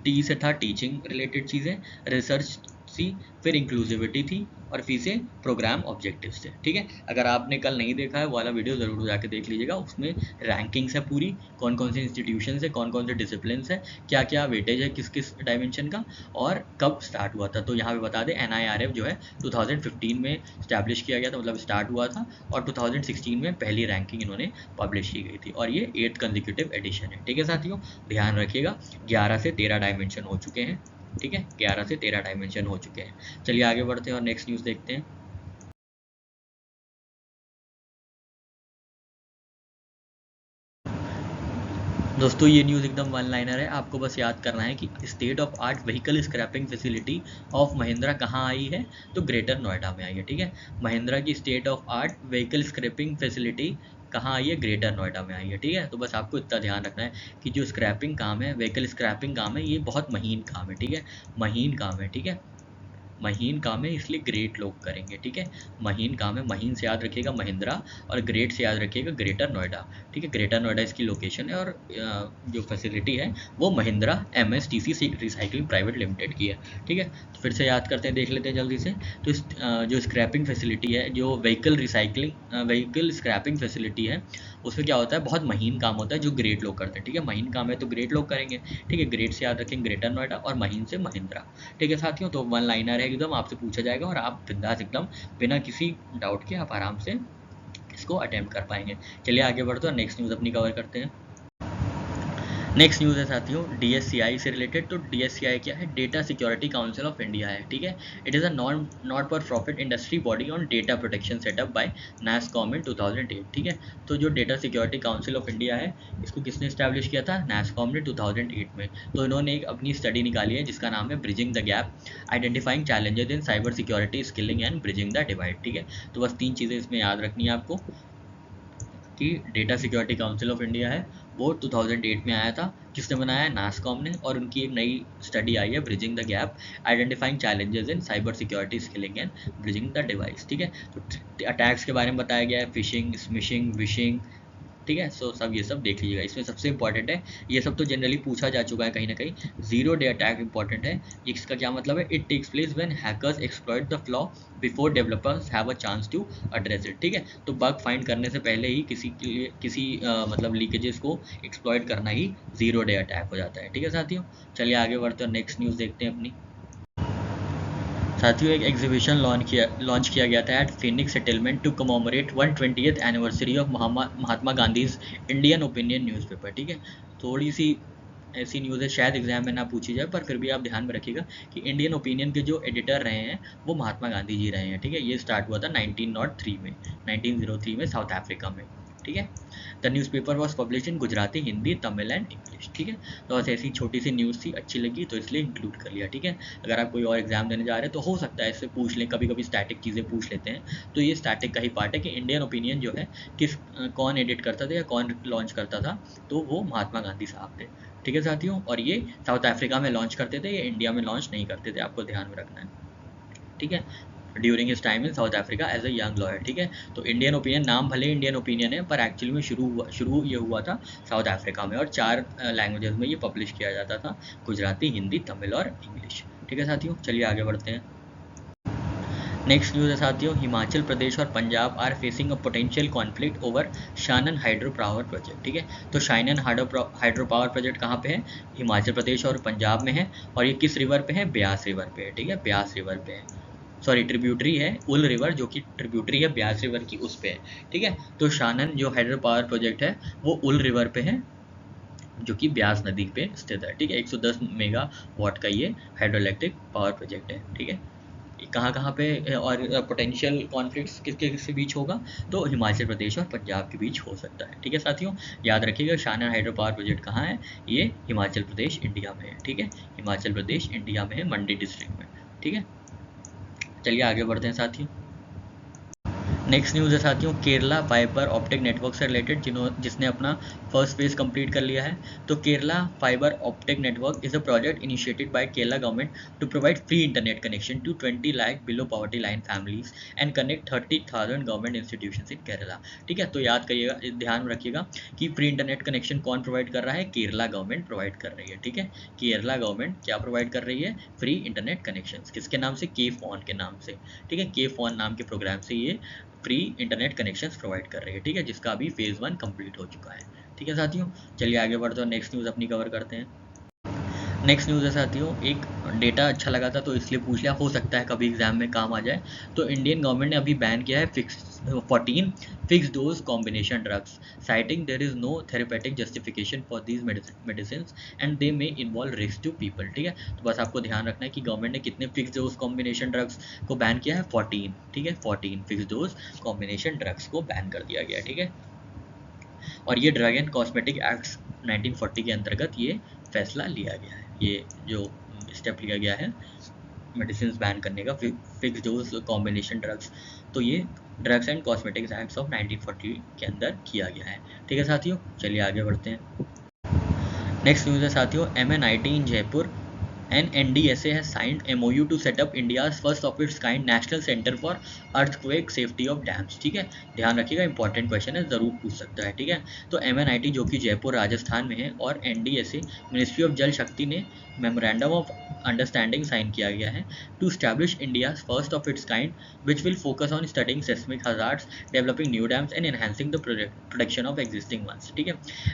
S1: T से था टीचिंग रिलेटेड चीज़ें, रिसर्च सी, फिर इंक्लूसिविटी थी, और फी से प्रोग्राम ऑब्जेक्टिव्स थे, ठीक है। अगर आपने कल नहीं देखा है वो वाला वीडियो ज़रूर जाके देख लीजिएगा, उसमें रैंकिंग्स है पूरी, कौन कौन से इंस्टीट्यूशंस है, कौन कौन से डिसिप्लिन्स है, क्या क्या वेटेज है किस किस डायमेंशन का, और कब स्टार्ट हुआ था। तो यहाँ पे बता दें NIRF जो है 2015 में स्टैब्लिश किया गया था, मतलब स्टार्ट हुआ था, और 2016 में पहली रैंकिंग इन्होंने पब्लिश की गई थी, और ये 8th कंसेक्यूटिव एडिशन है, ठीक है साथियों। ध्यान रखिएगा, 11 से 13 डायमेंशन हो चुके हैं, ठीक है। 11 से 13 डायमेंशन हो चुके हैं। चलिए आगे बढ़ते हैं और नेक्स्ट न्यूज़ देखते हैं। दोस्तों ये न्यूज़ एकदम वन लाइनर है, आपको बस याद करना है कि state of art vehicle scrapping facility of Mahindra कहाँ आई है? तो ग्रेटर नोएडा में आई है, ठीक है। महिंद्रा की state of art vehicle scrapping facility कहाँ आई है? ग्रेटर नोएडा में आई है, ठीक है। तो बस आपको इतना ध्यान रखना है कि जो स्क्रैपिंग काम है, व्हीकल स्क्रैपिंग काम है, ये बहुत महीन काम है, ठीक है। महीन काम है, ठीक है। महीन काम है, इसलिए ग्रेट लोग करेंगे, ठीक है। महीन काम है, महीन से याद रखिएगा महिंद्रा, और ग्रेट से याद रखिएगा ग्रेटर नोएडा, ठीक है। ग्रेटर नोएडा इसकी लोकेशन है, और जो फैसिलिटी है वो Mahindra MSTC recycling private limited की है, ठीक है। तो फिर से याद करते हैं, देख लेते हैं जल्दी से। तो जो स्क्रैपिंग फैसिलिटी है, जो व्हीकल स्क्रैपिंग फैसिलिटी है, उसमें क्या होता है? बहुत महीन काम होता है जो ग्रेट लोग करते हैं, ठीक है। महीन काम है तो ग्रेट लोग करेंगे, ठीक है। ग्रेट से याद रखेंगे ग्रेटर नोएडा, और महीन से महिंद्रा, ठीक है साथियों। तो वन लाइनर है एकदम, आपसे पूछा जाएगा और आप बिंदास एकदम बिना किसी डाउट के आप आराम से इसको अटेम्प्ट कर पाएंगे। चलिए आगे बढ़ते हैं, नेक्स्ट न्यूज़ अपनी कवर करते हैं। नेक्स्ट न्यूज़ है साथियों DSCI से रिलेटेड। तो DSCI क्या है? Data security council of India है, ठीक है। It is a not for profit industry body on data protection set up by NASSCOM in 2008, ठीक है। तो जो data security council of India है, इसको किसने इस्टेब्लिश किया था? NASSCOM ने 2008 में। तो इन्होंने एक अपनी स्टडी निकाली है जिसका नाम है bridging the gap, identifying challenges in cyber security, skilling and bridging the divide, ठीक है। तो बस 3 चीज़ें इसमें याद रखनी है आपको कि data security council of India है वो 2008 में आया था। किसने बनाया है? नासकॉम ने। और उनकी एक नई स्टडी आई है bridging the gap, identifying challenges in cyber security, skilling and bridging the device, ठीक है। तो अटैक्स के बारे में बताया गया है, फिशिंग, स्मिशिंग, विशिंग, ठीक है। सो सब ये सब देख लीजिएगा। इसमें सबसे इंपॉर्टेंट है, ये सब तो जनरली पूछा जा चुका है कहीं ना कहीं, 0 डे अटैक इंपॉर्टेंट है। इसका क्या मतलब है? It takes place when hackers exploit the flaw before developers have a chance to address it, ठीक है। तो बग फाइंड करने से पहले ही किसी मतलब लीकेजेस को एक्सप्लॉइट करना ही 0 डे अटैक हो जाता है, ठीक है साथियों। चलिए आगे बढ़ते हैं, नेक्स्ट न्यूज़ देखते हैं अपनी। साथियों एक एग्जीबिशन लॉन्च किया गया था at Phoenix settlement to commemorate 120th anniversary of Mahatma Gandhi's Indian opinion newspaper, ठीक है। थोड़ी सी ऐसी न्यूज़ है शायद एग्जाम में ना पूछी जाए, पर फिर भी आप ध्यान में रखिएगा कि इंडियन ओपिनियन के जो एडिटर रहे हैं वो महात्मा गांधी जी रहे हैं, ठीक है। ये स्टार्ट हुआ था 1903 में साउथ अफ्रीका में, ठीक है। The newspaper was publish in Gujarati, Hindi, Tamil and English, ठीक है। तो बस ऐसी छोटी सी न्यूज़ थी, अच्छी लगी तो इसलिए इंक्लूड कर लिया, ठीक है। अगर आप कोई और एग्जाम देने जा रहे हैं तो हो सकता है इससे पूछ लें, कभी कभी स्टैटिक चीज़ें पूछ लेते हैं। तो ये स्टैटिक का ही पार्ट है कि इंडियन ओपिनियन जो है कौन एडिट करता था या कौन लॉन्च करता था, तो वो महात्मा गांधी साहब थे, ठीक है साथियों। और ये साउथ अफ्रीका में लॉन्च करते थे, ये इंडिया में लॉन्च नहीं करते थे, आपको ध्यान में रखना है, ठीक है। During his time in South Africa as a young lawyer, ठीक है। तो इंडियन ओपिनियन, नाम भले इंडियन ओपिनियन है पर एक्चुअली में शुरू ये हुआ था साउथ अफ्रीका में, और 4 लैंग्वेजेस में ये पब्लिश किया जाता था, गुजराती, हिंदी, तमिल और इंग्लिश, ठीक है साथियों। चलिए आगे बढ़ते हैं। नेक्स्ट न्यूज़ है साथियों, हिमाचल प्रदेश और Punjab are facing a potential conflict over Shanan hydro power project, ठीक है। तो शानन हाइड्रो पावर प्रोजेक्ट कहाँ पे है? हिमाचल प्रदेश और पंजाब में है। और ये किस रिवर पे है? ब्यास रिवर पे है, ठीक है। ब्यास रिवर पे है, सॉरी ट्रिब्यूटरी है, उल रिवर जो कि ट्रिब्यूटरी है ब्यास रिवर की, उस पे है, ठीक है। तो शानन जो हाइड्रो पावर प्रोजेक्ट है वो उल रिवर पे है जो कि ब्यास नदी पे स्थित है, ठीक है। 110 मेगा वाट का ये हाइड्रो इलेक्ट्रिक पावर प्रोजेक्ट है, ठीक है। कहाँ पे और पोटेंशियल कॉन्फ्लिक्ट्स किसके किसके बीच होगा? तो हिमाचल प्रदेश और पंजाब के बीच हो सकता है, ठीक है साथियों। याद रखिएगा शानन हाइड्रो पावर प्रोजेक्ट कहाँ है? ये हिमाचल प्रदेश इंडिया में है, ठीक है। हिमाचल प्रदेश इंडिया में है, मंडी डिस्ट्रिक्ट में, ठीक है। चलिए आगे बढ़ते हैं साथियों। नेक्स्ट न्यूज़ है साथियों, केरला फाइबर ऑप्टिक नेटवर्क से रिलेटेड, जिसने अपना फर्स्ट फेज कंप्लीट कर लिया है। तो Kerala fibre optic network is a project initiated by Kerala government to provide free internet connection to 20 lakh below poverty line families and connect 30,000 government institutions in Kerala, ठीक है। तो याद करिएगा, ध्यान में रखिएगा कि फ्री इंटरनेट कनेक्शन कौन प्रोवाइड कर रहा है? केरला गवर्नमेंट प्रोवाइड कर रही है, ठीक है। केरला गवर्नमेंट क्या प्रोवाइड कर रही है? फ्री इंटरनेट कनेक्शन, किसके नाम से? के फोन के नाम से, ठीक है। के फोन नाम के प्रोग्राम से ये फ्री इंटरनेट कनेक्शंस प्रोवाइड कर रही है, ठीक है, जिसका अभी फेज़ 1 कंप्लीट हो चुका है, ठीक है साथियों। चलिए आगे बढ़ते हैं, नेक्स्ट न्यूज़ अपनी कवर करते हैं। नेक्स्ट न्यूज़ है साथियों, एक डेटा अच्छा लगा था तो इसलिए पूछ लिया, हो सकता है कभी एग्जाम में काम आ जाए। तो इंडियन गवर्नमेंट ने अभी बैन किया है 14 fix dose combination drugs, citing there is no therapeutic justification for these medicine and they may involve risk to people, ठीक है। तो बस आपको ध्यान रखना है कि गवर्नमेंट ने कितने फिक्स डोज कॉम्बिनेशन ड्रग्स को बैन किया है? 14, ठीक है। 14 फिक्स डोज कॉम्बिनेशन ड्रग्स को बैन कर दिया गया, ठीक है। और ये ड्रग एंड कॉस्मेटिक एक्ट 1940 के अंतर्गत ये फैसला लिया गया है, ये जो स्टेप लिया गया है मेडिसिन बैन करने का, फिक्स डोज कॉम्बिनेशन ड्रग्स, तो ये drugs and cosmetics acts of 1940 के अंदर किया गया है, ठीक है साथियों। चलिए आगे बढ़ते हैं। नेक्स्ट न्यूज़ है साथियों, MNIT in Jaipur and NDSA has signed MOU to set up India's first of its kind National Center for Earthquake Safety of Dams, ठीक है। ध्यान रखिएगा, इंपॉर्टेंट क्वेश्चन है, ज़रूर पूछ सकता है, ठीक है। तो MNIT जो कि जयपुर राजस्थान में है और NDSA मिनिस्ट्री ऑफ जल शक्ति ने मेमोरेंडम ऑफ अंडरस्टैंडिंग साइन किया गया है to establish India's first of its kind which will focus on studying seismic hazards, developing new dams and enhancing the protection of existing ones, ठीक है।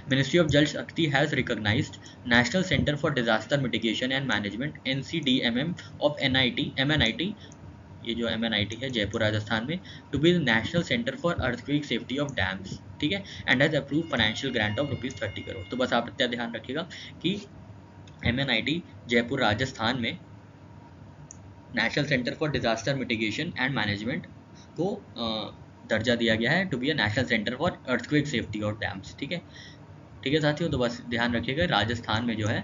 S1: Ministry of Jal Shakti has recognised national centre for disaster mitigation and management NCDMM of MNIT, ये जो MNIT है जयपुर राजस्थान में, to be the national centre for earthquake safety of dams, ठीक है, and has approve financial grant of ₹30 crore. तो बस आप इतना ध्यान रखिएगा कि MNIT जयपुर राजस्थान में national centre for disaster mitigation and management को दर्जा दिया गया है to be a national centre for earthquake safety और डैम्स। ठीक है, ठीक है साथियों, तो बस ध्यान रखिएगा राजस्थान में जो है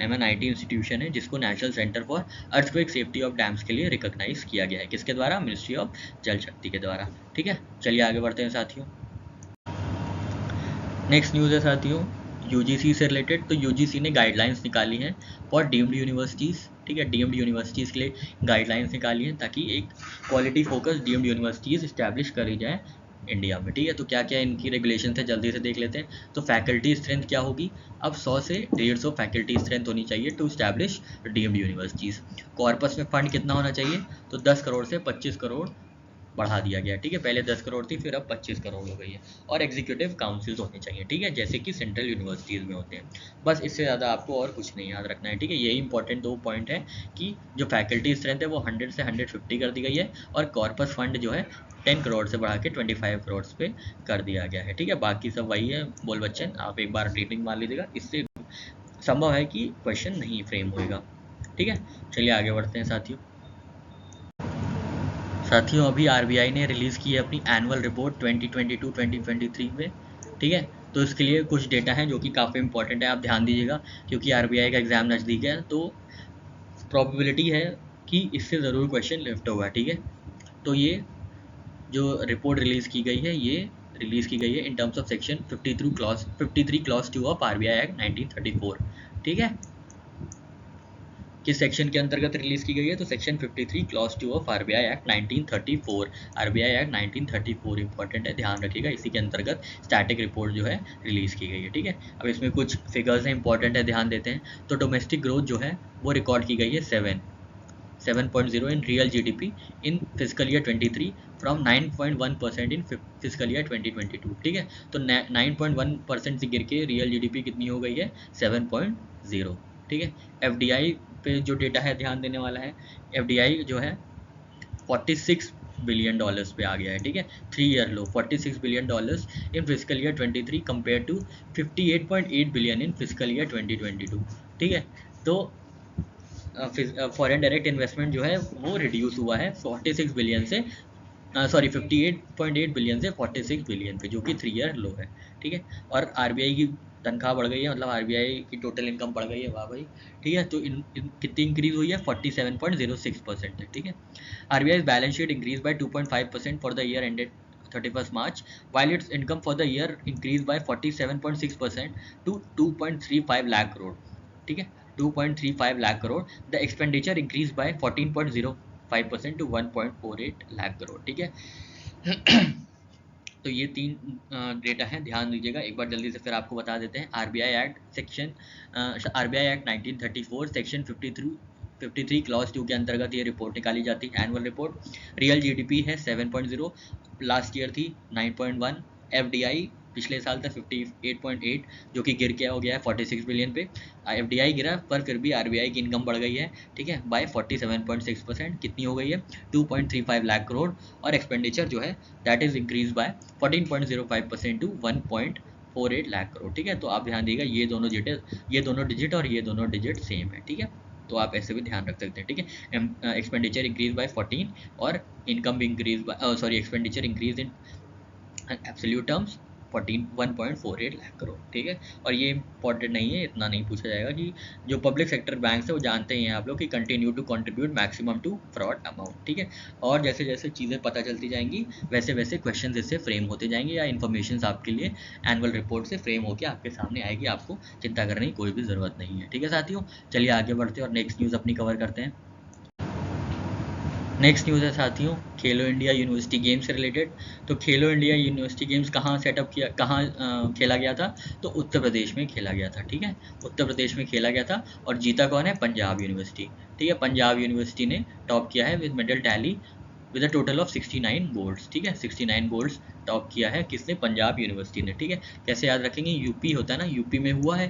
S1: MNIT इंस्टीट्यूशन है जिसको national centre for earthquake safety of dams के लिए रिकॉग्नाइज किया गया है। किसके द्वारा? मिनिस्ट्री ऑफ जल शक्ति के द्वारा। ठीक है, चलिए आगे बढ़ते हैं साथियों। नेक्स्ट न्यूज़ है साथियों UGC से रिलेटेड। तो UGC ने गाइडलाइंस निकाली हैं फॉर डीम्ड यूनिवर्सिटीज़। ठीक है, डीम्ड यूनिवर्सिटीज़ के लिए गाइडलाइंस निकाली हैं ताकि एक quality focus deemed universities establish करी जाए इंडिया में। ठीक है, तो क्या क्या इनकी रेगुलेशन है जल्दी से देख लेते हैं। तो फैकल्टी स्ट्रेंथ क्या होगी? अब 100 से 150 फैकल्टी स्ट्रेंथ होनी चाहिए to establish deemed universities. Corpus में फंड कितना होना चाहिए? तो 10 करोड़ से 25 करोड़ बढ़ा दिया गया। ठीक है, पहले 10 करोड़ थी, फिर अब 25 करोड़ हो गई है। और एग्जीक्यूटिव काउंसिल्स होने चाहिए, ठीक है, जैसे कि सेंट्रल यूनिवर्सिटीज़ में होते हैं। बस इससे ज़्यादा आपको और कुछ नहीं याद रखना है। ठीक है, यही इंपॉर्टेंट 2 पॉइंट है कि जो फैकल्टी स्ट्रेंथ है वो 100 से 150 कर दी गई है और कॉर्पस फंड जो है 10 करोड़ से बढ़ा के 25 करोड़ पे कर दिया गया है। ठीक है, बाकी सब वही है बोल बच्चन, आप एक बार रीडिंग मार लीजिएगा, इससे संभव है कि क्वेश्चन नहीं फ्रेम होएगा। ठीक है, चलिए आगे बढ़ते हैं साथियों। साथियों अभी RBI ने रिलीज़ की है अपनी एनुअल रिपोर्ट 2022-2023 में। ठीक है, तो इसके लिए कुछ डेटा हैं जो कि काफ़ी इंपॉर्टेंट है, आप ध्यान दीजिएगा क्योंकि RBI का एग्ज़ाम नज़दीक है तो प्रोबेबिलिटी है कि इससे ज़रूर क्वेश्चन लिफ्ट होगा। ठीक है, तो ये जो रिपोर्ट रिलीज़ की गई है ये रिलीज़ की गई है in terms of section 53 clause 2 of RBI act 1934। ठीक है, किस सेक्शन के अंतर्गत रिलीज की गई है? तो section 53 clause 2 of RBI act 1934। RBI act 1934 important है, ध्यान रखिएगा, इसी के अंतर्गत स्टैटिक रिपोर्ट जो है रिलीज की गई है। ठीक है, अब इसमें कुछ फिगर्स हैं इंपॉर्टेंट है, ध्यान देते हैं। तो डोमेस्टिक ग्रोथ जो है वो रिकॉर्ड की गई है 7.0 in real GDP in physical year 23 from 9.1% in physical year 2022। ठीक है, तो 9.1% से गिर के रियल GDP कितनी हो गई है? 7.0। ठीक है, FDI पे जो डेटा है ध्यान देने वाला है। FDI जो है $46 बिलियन पे आ गया है। ठीक है, 3 year low $46 billion in physical year 23 compare to 58.8 billion in physical year 2022। ठीक है, तो फॉरेन डायरेक्ट इन्वेस्टमेंट जो है वो रिड्यूस हुआ है 46 बिलियन से 58.8 बिलियन से 46 बिलियन पे, जो कि 3 ईयर लो है। ठीक है, और RBI की तनख्वाह बढ़ गई है, मतलब RBI की टोटल इनकम बढ़ गई है। वाह भाई, ठीक है, तो कितनी इंक्रीज हुई है? 47.06% है। ठीक है, RBI's balance sheet increase by 2.5% for the year ended 31st March, while its income for the year increased by 47.6% to 2.35 lakh crore. ठीक है, 2.35 lakh crore. The expenditure increase by 14.05% to 1.48 lakh crore. ठीक है, तो ये 3 डेटा हैं, ध्यान दीजिएगा। एक बार जल्दी से फिर आपको बता देते हैं। RBI एक्ट 1934 सेक्शन 53 क्लॉज 2 के अंतर्गत ये रिपोर्ट निकाली जाती है, एनुअल रिपोर्ट। रियल GDP है 7.0, लास्ट ईयर थी 9.1। FDI पिछले साल था 58.8 जो कि गिर के हो गया है 46 बिलियन पे। FDI गिरा पर फिर भी RBI की इनकम बढ़ गई है। ठीक है, बाय 47.6%, कितनी हो गई है? 2.35 लाख करोड़। और एक्सपेंडिचर जो है that is increase by 14.05% to 1.48 lakh crore. ठीक है, तो आप ध्यान दीजिएगा, ये दोनों डिजिट और ये दोनों डिजिट सेम है। ठीक है, तो आप ऐसे भी ध्यान रख सकते हैं। ठीक है, एक्सपेंडिचर इंक्रीज बाय 14 और इनकम भी increase by expenditure increase in absolute terms 1.48 lakh crore. ठीक है, और ये इंपॉर्टेंट नहीं है, इतना नहीं पूछा जाएगा कि जो पब्लिक सेक्टर बैंक है वो जानते ही हैं आप लोग कि continue to contribute maximum to fraud amount. ठीक है, और जैसे जैसे चीज़ें पता चलती जाएंगी वैसे वैसे क्वेश्चन इससे फ्रेम होते जाएंगे या इन्फॉर्मेशन आपके लिए एनुअल रिपोर्ट से फ्रेम होकर आपके सामने आएगी, आपको चिंता करने की कोई भी ज़रूरत नहीं है। ठीक है साथियों, चलिए आगे बढ़ते हैं और नेक्स्ट न्यूज़ अपनी कवर करते हैं। नेक्स्ट न्यूज़ है साथियों खेलो इंडिया यूनिवर्सिटी गेम्स से रिलेटेड। तो खेलो इंडिया यूनिवर्सिटी गेम्स कहाँ सेटअप किया, कहाँ खेला गया था? तो उत्तर प्रदेश में खेला गया था। ठीक है, उत्तर प्रदेश में खेला गया था और जीता कौन है? पंजाब यूनिवर्सिटी। ठीक है, पंजाब यूनिवर्सिटी ने टॉप किया है with medal tally with a total of 69 golds. ठीक है, 69 गोल्ड्स टॉप किया है किसने? पंजाब यूनिवर्सिटी ने। ठीक है, कैसे याद रखेंगे? यूपी होता है ना, यूपी में हुआ है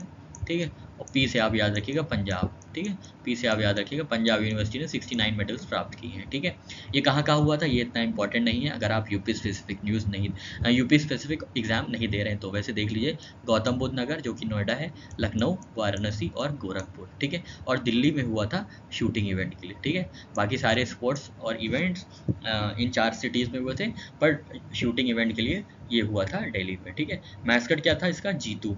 S1: ठीक है। और पी से आप याद रखिएगा पंजाब, ठीक है, पी से आप याद रखिएगा पंजाब यूनिवर्सिटी ने 69 मेडल्स प्राप्त किए हैं, ठीक है। ये कहाँ कहाँ हुआ था ये इतना इंपॉर्टेंट नहीं है, अगर आप यूपी स्पेसिफिक न्यूज़ नहीं, यूपी स्पेसिफिक एग्जाम नहीं दे रहे हैं तो वैसे देख लीजिए, गौतम बुद्ध नगर जो कि नोएडा है, लखनऊ, वाराणसी और गोरखपुर, ठीक है। और दिल्ली में हुआ था शूटिंग इवेंट के लिए, ठीक है। बाकी सारे स्पोर्ट्स और इवेंट्स इन 4 सिटीज़ में हुए थे, पर शूटिंग इवेंट के लिए ये हुआ था दिल्ली में, ठीक है। मैस्कट क्या था इसका? जीतू,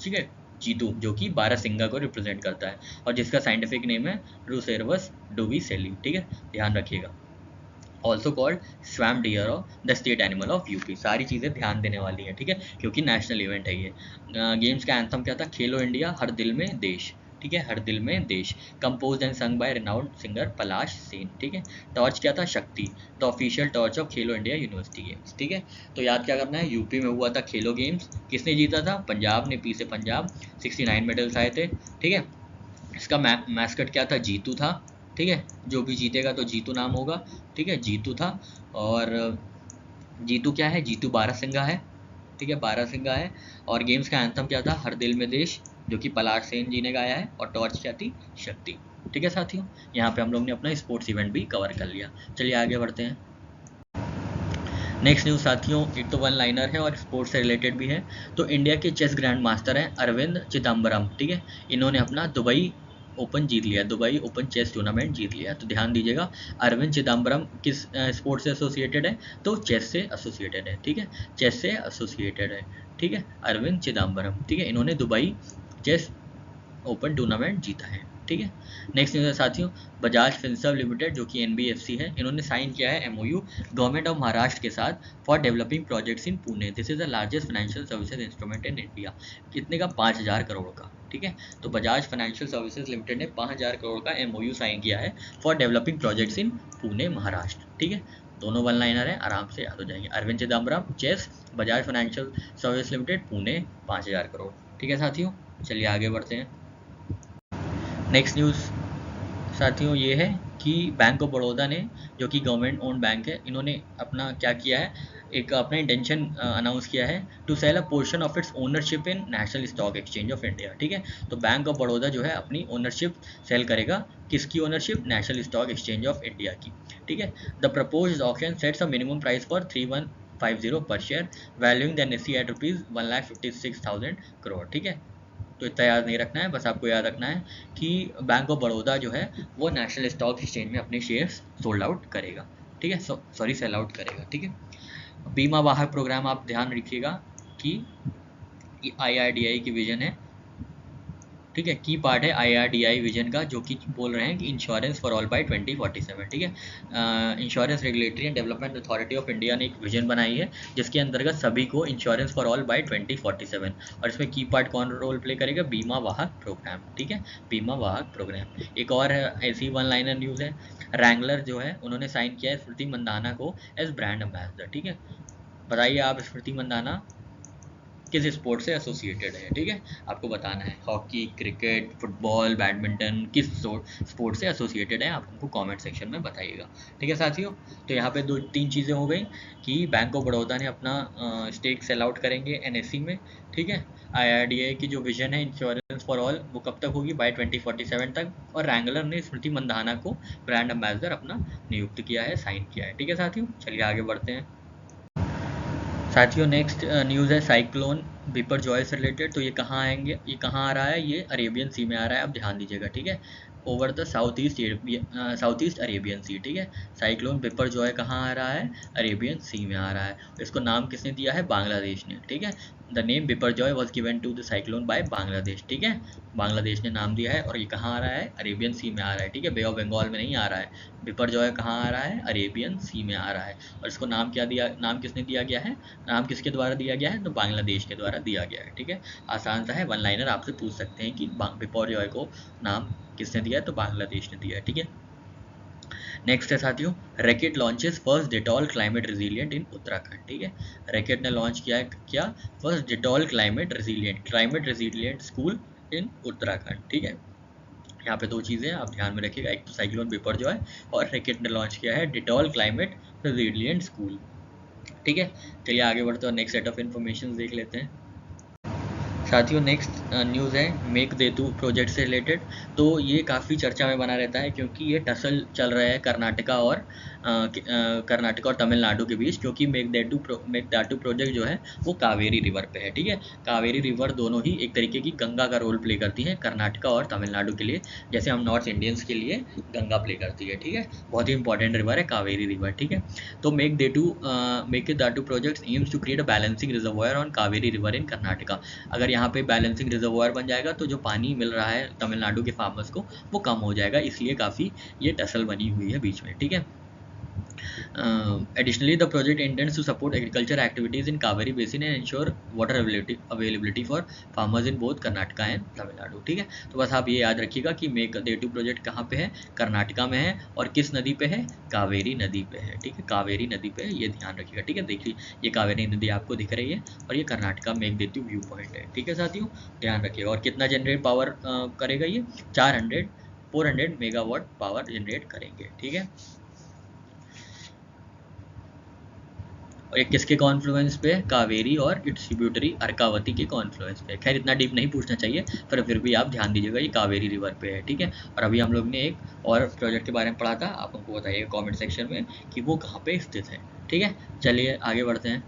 S1: ठीक है, जीतू, जो कि बारहसिंगा को रिप्रेजेंट करता है और जिसका साइंटिफिक नेम है रूसेरवस डुविसेली, ठीक है, ध्यान रखिएगा। Also called swamp deer of the state animal of UP. सारी चीज़ें ध्यान देने वाली हैं, ठीक है, क्योंकि नेशनल इवेंट है ये। गेम्स का एंथम क्या था? खेलो इंडिया हर दिल में देश, ठीक है, हर दिल में देश। Compose and sung by renowned singer Palash Sen, ठीक है। टॉर्च क्या था? Shakti, the official torch of Khelo India university games, ठीक है। तो याद क्या करना है, यूपी में हुआ था खेलो गेम्स, किसने जीता था? पंजाब ने, पी से पंजाब, 69 मेडल्स आए थे, ठीक है। इसका मैस्कट क्या था? जीतू था, ठीक है, जो भी जीतेगा तो जीतू नाम होगा, ठीक है, जीतू था। और जीतू क्या है? जीतू बारहसिंगा है, ठीक है, बारहसिंगा है। और गेम्स का एंथम क्या था? हर दिल में देश, जो कि पलाश सेन जी ने गाया है। और टॉर्च क्या थी? शक्ति, ठीक है साथियों। यहाँ पे हम लोग ने अपना स्पोर्ट्स इवेंट भी कवर कर लिया। चलिए आगे बढ़ते हैं। नेक्स्ट न्यूज़ साथियों, एक तो वन लाइनर है और स्पोर्ट्स से रिलेटेड भी है। तो इंडिया के चेस ग्रैंड मास्टर हैं अरविंद चिदम्बरम, ठीक है, इन्होंने अपना दुबई ओपन जीत लिया, दुबई ओपन चेस टूर्नामेंट जीत लिया। तो ध्यान दीजिएगा, अरविंद चिदम्बरम किस स्पोर्ट्स से एसोसिएटेड है? तो चेस से एसोसिएटेड है, ठीक है, चेस से एसोसिएटेड है, ठीक है, अरविंद चिदम्बरम, ठीक है, इन्होंने दुबई चेस ओपन टूर्नामेंट जीता है, ठीक है। नेक्स्ट न्यूज़ है साथियों, बजाज फिनसर्व लिमिटेड जो कि एनबीएफसी है, इन्होंने साइन किया है एमओयू गवर्नमेंट ऑफ महाराष्ट्र के साथ for developing projects in Pune. This is the largest financial services instrument in India. कितने का? 5000 करोड़ का, ठीक है। तो बजाज फाइनेंशियल सर्विसेज लिमिटेड ने 5000 करोड़ का एमओयू साइन किया है for developing projects in Pune Maharashtra, ठीक है। दोनों वन लाइनर है, आराम से याद हो जाएंगे। Arvind Chidambaram chess, Bajaj financial service limited Pune, 5000 crore, ठीक है साथियों। चलिए आगे बढ़ते हैं। नेक्स्ट न्यूज़ साथियों ये है कि बैंक ऑफ बड़ौदा ने, जो कि गवर्नमेंट ओन बैंक है, इन्होंने अपना क्या किया है, एक अपना इंटेंशन अनाउंस किया है to sell a portion of its ownership in national stock exchange of India, ठीक है। तो बैंक ऑफ बड़ौदा जो है अपनी ओनरशिप सेल करेगा, किसकी ownership? National stock exchange of India की, ठीक है। The proposed auction sets a minimum price for 3150 per share, valuing the NSE at ₹1,56,000 crore, ठीक है। तो इतना याद नहीं रखना है, बस आपको याद रखना है कि बैंक ऑफ बड़ौदा जो है वो नेशनल स्टॉक एक्सचेंज में अपने शेयर्स सोल्ड आउट करेगा, ठीक है, सॉरी सेल आउट करेगा, ठीक है। बीमा वाहक प्रोग्राम आप ध्यान रखिएगा कि IRDAI की विजन है, ठीक है, की पार्ट है IRDAI विजन का, जो कि बोल रहे हैं कि इंश्योरेंस फॉर ऑल बाय 2047, ठीक है। Insurance regulatory and development authority of India ने एक विजन बनाई है जिसके अंतर्गत सभी को इंश्योरेंस फॉर ऑल बाय 2047, और इसमें की पार्ट कौन रोल प्ले करेगा? बीमा वाहक प्रोग्राम, ठीक है, बीमा वाहक प्रोग्राम। एक और ऐसी वन लाइनर न्यूज़ है, रैंगलर जो है उन्होंने साइन किया है स्मृति मंदाना को एज ब्रांड एम्बेसडर, ठीक है। बताइए आप, स्मृति मंदाना किस स्पोर्ट से एसोसिएटेड है, ठीक है, आपको बताना है। हॉकी, क्रिकेट, फुटबॉल, बैडमिंटन, किस स्पोर्ट से एसोसिएटेड है, आप हमको कमेंट सेक्शन में बताइएगा, ठीक है साथियों। तो यहाँ पे 2-3 चीज़ें हो गई कि बैंक ऑफ बड़ौदा ने अपना स्टेक सेल आउट करेंगे एनएसई में, ठीक है। IRDAI की जो विजन है इंश्योरेंस फॉर ऑल वो कब तक होगी? बाय 2047 तक। और रैंगलर ने स्मृति मंदाना को ब्रांड एम्बेसडर अपना नियुक्त किया है, साइन किया है, ठीक है साथियों। चलिए आगे बढ़ते हैं साथियों। नेक्स्ट न्यूज़ है साइक्लोन बिपरजॉय से रिलेटेड। तो ये कहाँ आएंगे, ये कहाँ आ रहा है? ये अरेबियन सी में आ रहा है, आप ध्यान दीजिएगा, ठीक है, over the south east Arabian sea, ठीक है। साइक्लोन बिपरजॉय कहाँ आ रहा है? अरेबियन सी में आ रहा है। इसको नाम किसने दिया है? बांग्लादेश ने, ठीक है। The name Biparjoy was given to the cyclone by Bangladesh, ठीक है, बांग्लादेश ने नाम दिया है। और ये कहाँ आ रहा है? अरेबियन सी में आ रहा है, ठीक है, बे ऑफ बंगाल में नहीं आ रहा है। बिपरजॉय कहाँ आ रहा है? अरेबियन सी में आ रहा है। और इसको नाम क्या दिया, नाम किसने दिया गया है? नाम किसके द्वारा दिया गया है? तो बांग्लादेश के द्वारा दिया गया है, ठीक है। आसान सा है, वन लाइनर आपसे पूछ सकते हैं कि बिपरजॉय को नाम किसने दिया है? तो बांग्लादेश ने दिया है, ठीक है। नेक्स्ट है साथियों, Reckitt launches first Dettol climate resilient in Uttarakhand, ठीक है। रैकेट ने लॉन्च किया है क्या? First Dettol climate resilient school in Uttarakhand, ठीक है। यहाँ पे 2 चीज़ें आप ध्यान में रखिएगा, एक तो साइक्लोन बिपरजॉय और रैकेट ने लॉन्च किया है डिटॉल क्लाइमेट रेजिलिएंट स्कूल, ठीक है। चलिए आगे बढ़ते हैं, नेक्स्ट सेट ऑफ इन्फॉर्मेशन देख लेते हैं साथियों नेक्स्ट न्यूज़ है मेक देतु प्रोजेक्ट से रिलेटेड। तो ये काफ़ी चर्चा में बना रहता है क्योंकि ये टसल चल रहा है कर्नाटका और तमिलनाडु के बीच, क्योंकि मेक देतु प्रोजेक्ट जो है वो कावेरी रिवर पे है। ठीक है, कावेरी रिवर दोनों ही एक तरीके की गंगा का रोल प्ले करती है कर्नाटका और तमिलनाडु के लिए, जैसे हम नॉर्थ इंडियंस के लिए गंगा प्ले करती है। ठीक है, बहुत ही इंपॉर्टेंट रिवर है कावेरी रिवर। ठीक है, तो Mekedatu project aims to create a balancing reservoir on Kaveri river in Karnataka. अगर यहाँ पे बैलेंसिंग रिजर्वायर बन जाएगा तो जो पानी मिल रहा है तमिलनाडु के फार्मर्स को वो कम हो जाएगा, इसलिए काफ़ी ये टसल बनी हुई है बीच में। ठीक है, additionally the project intends to support agriculture activities in Kaveri basin and ensure water availability for farmers in both Karnataka and Tamil Nadu। ठीक है, तो बस आप ये याद रखिएगा कि मेक देतु प्रोजेक्ट कहाँ पे है, कर्नाटका में है, और किस नदी पे है, कावेरी नदी पे है। ठीक है, कावेरी नदी पे है, ये ध्यान रखिएगा। ठीक है, देखिए ये कावेरी नदी आपको दिख रही है और ये कर्नाटका मेक देतु व्यू पॉइंट है। ठीक है साथियों, ध्यान रखिएगा। और कितना जनरेट पावर करेगा ये, 400 मेगावाट पावर जनरेट करेंगे। ठीक है, और ये किसके कॉन्फ्लुएंस पे है, कावेरी और इट्स ट्रिब्यूटरी अर्कावती के कॉन्फ्लुएंस पे। खैर इतना डीप नहीं पूछना चाहिए, पर फिर भी आप ध्यान दीजिएगा ये कावेरी रिवर पे है। ठीक है, और अभी हम लोग ने एक और प्रोजेक्ट के बारे में पढ़ा था, आप हमको बताइए कमेंट सेक्शन में कि वो कहाँ पे स्थित है। ठीक है, चलिए आगे बढ़ते हैं।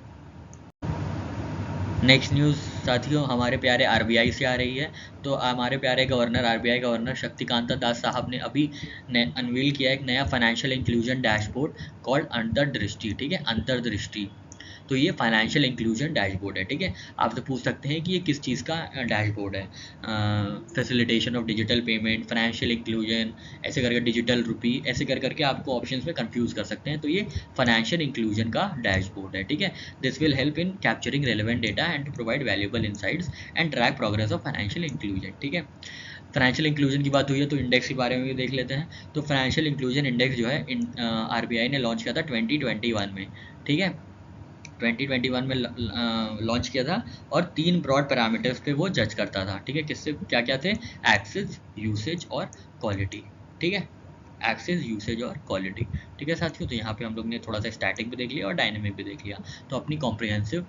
S1: नेक्स्ट न्यूज़ साथियों हमारे प्यारे आरबीआई से आ रही है। तो हमारे प्यारे गवर्नर आरबीआई गवर्नर शक्तिकांता दास साहब ने अभी अनवील किया एक नया फाइनेंशियल इंक्लूजन डैशबोर्ड कॉल्ड अंतर्दृष्टि। ठीक है, अंतर्दृष्टि। तो ये फाइनेंशियल इंक्लूजन डैशबोर्ड है। ठीक है, आपसे पूछ सकते हैं कि ये किस चीज़ का डैशबोर्ड है। Facilitation of digital payment, financial inclusion, ऐसे करके डिजिटल रुपी, ऐसे कर करके आपको ऑप्शंस में कंफ्यूज कर सकते हैं। तो ये फाइनेंशियल इंक्लूजन का डैशबोर्ड है। ठीक है, this will help in capturing relevant data and to provide valuable insights and track progress of financial inclusion. ठीक है, फाइनेंशियल इंक्लूजन की बात हुई है तो इंडेक्स के बारे में भी देख लेते हैं। तो फाइनेंशियल इंक्लूजन इंडेक्स जो है आरबीआई ने लॉन्च किया था 2021 में। ठीक है, 2021 में लॉन्च किया था, और 3 ब्रॉड पैरामीटर्स पे वो जज करता था। ठीक है, किससे क्या क्या थे, एक्सेस, यूसेज और क्वालिटी। ठीक है, एक्सेस, यूसेज और क्वालिटी। ठीक है साथियों, तो यहाँ पे हम लोग ने थोड़ा सा स्टैटिक भी देख लिया और डायनेमिक भी देख लिया, तो अपनी कॉम्प्रिहेंसिव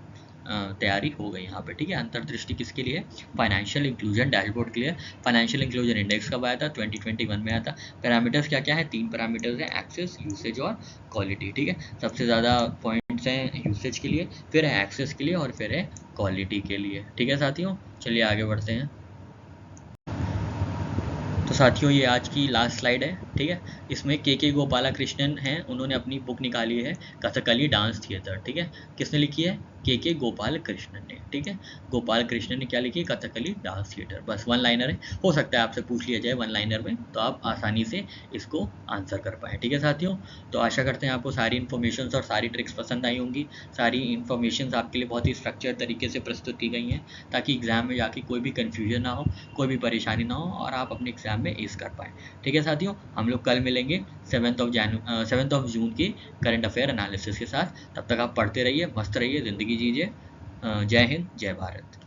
S1: तैयारी हो गई यहाँ पे। ठीक है, अंतर्दृष्टि किसके लिए, फाइनेंशियल इंक्लूजन डैशबोर्ड के लिए। फाइनेंशियल इंक्लूजन इंडेक्स कब आया था, 2021 में आया था। पैरामीटर्स क्या क्या है, 3 पैरामीटर्स हैं, एक्सेस, यूसेज और क्वालिटी। ठीक है, सबसे ज़्यादा पॉइंट्स हैं यूसेज के लिए, फिर है एक्सेस के लिए, और फिर है क्वालिटी के लिए। ठीक है साथियों, चलिए आगे बढ़ते हैं। तो साथियों ये आज की लास्ट स्लाइड है। ठीक है, इसमें के गोपाला कृष्णन हैं, उन्होंने अपनी बुक निकाली है कथकली डांस थिएटर। ठीक है, किसने लिखी है, के गोपाल कृष्णन ने। ठीक है, गोपाल कृष्णन ने क्या लिखी है, कथकली डांस थिएटर। बस 1 लाइनर है, हो सकता है आपसे पूछ लिया जाए 1 लाइनर में, तो आप आसानी से इसको आंसर कर पाएँ। ठीक है साथियों, तो आशा करते हैं आपको सारी इन्फॉर्मेशन और सारी ट्रिक्स पसंद आई होंगी। सारी इन्फॉर्मेशन आपके लिए बहुत ही स्ट्रक्चर्ड तरीके से प्रस्तुत की गई हैं, ताकि एग्जाम में जाके कोई भी कन्फ्यूजन ना हो, कोई भी परेशानी ना हो, और आप अपने एग्जाम में एस कर पाएँ। ठीक है साथियों, हम लोग कल मिलेंगे 7 जून की करंट अफेयर एनालिसिस के साथ। तब तक आप पढ़ते रहिए, मस्त रहिए, ज़िंदगी जीजिए। जय हिंद, जय भारत।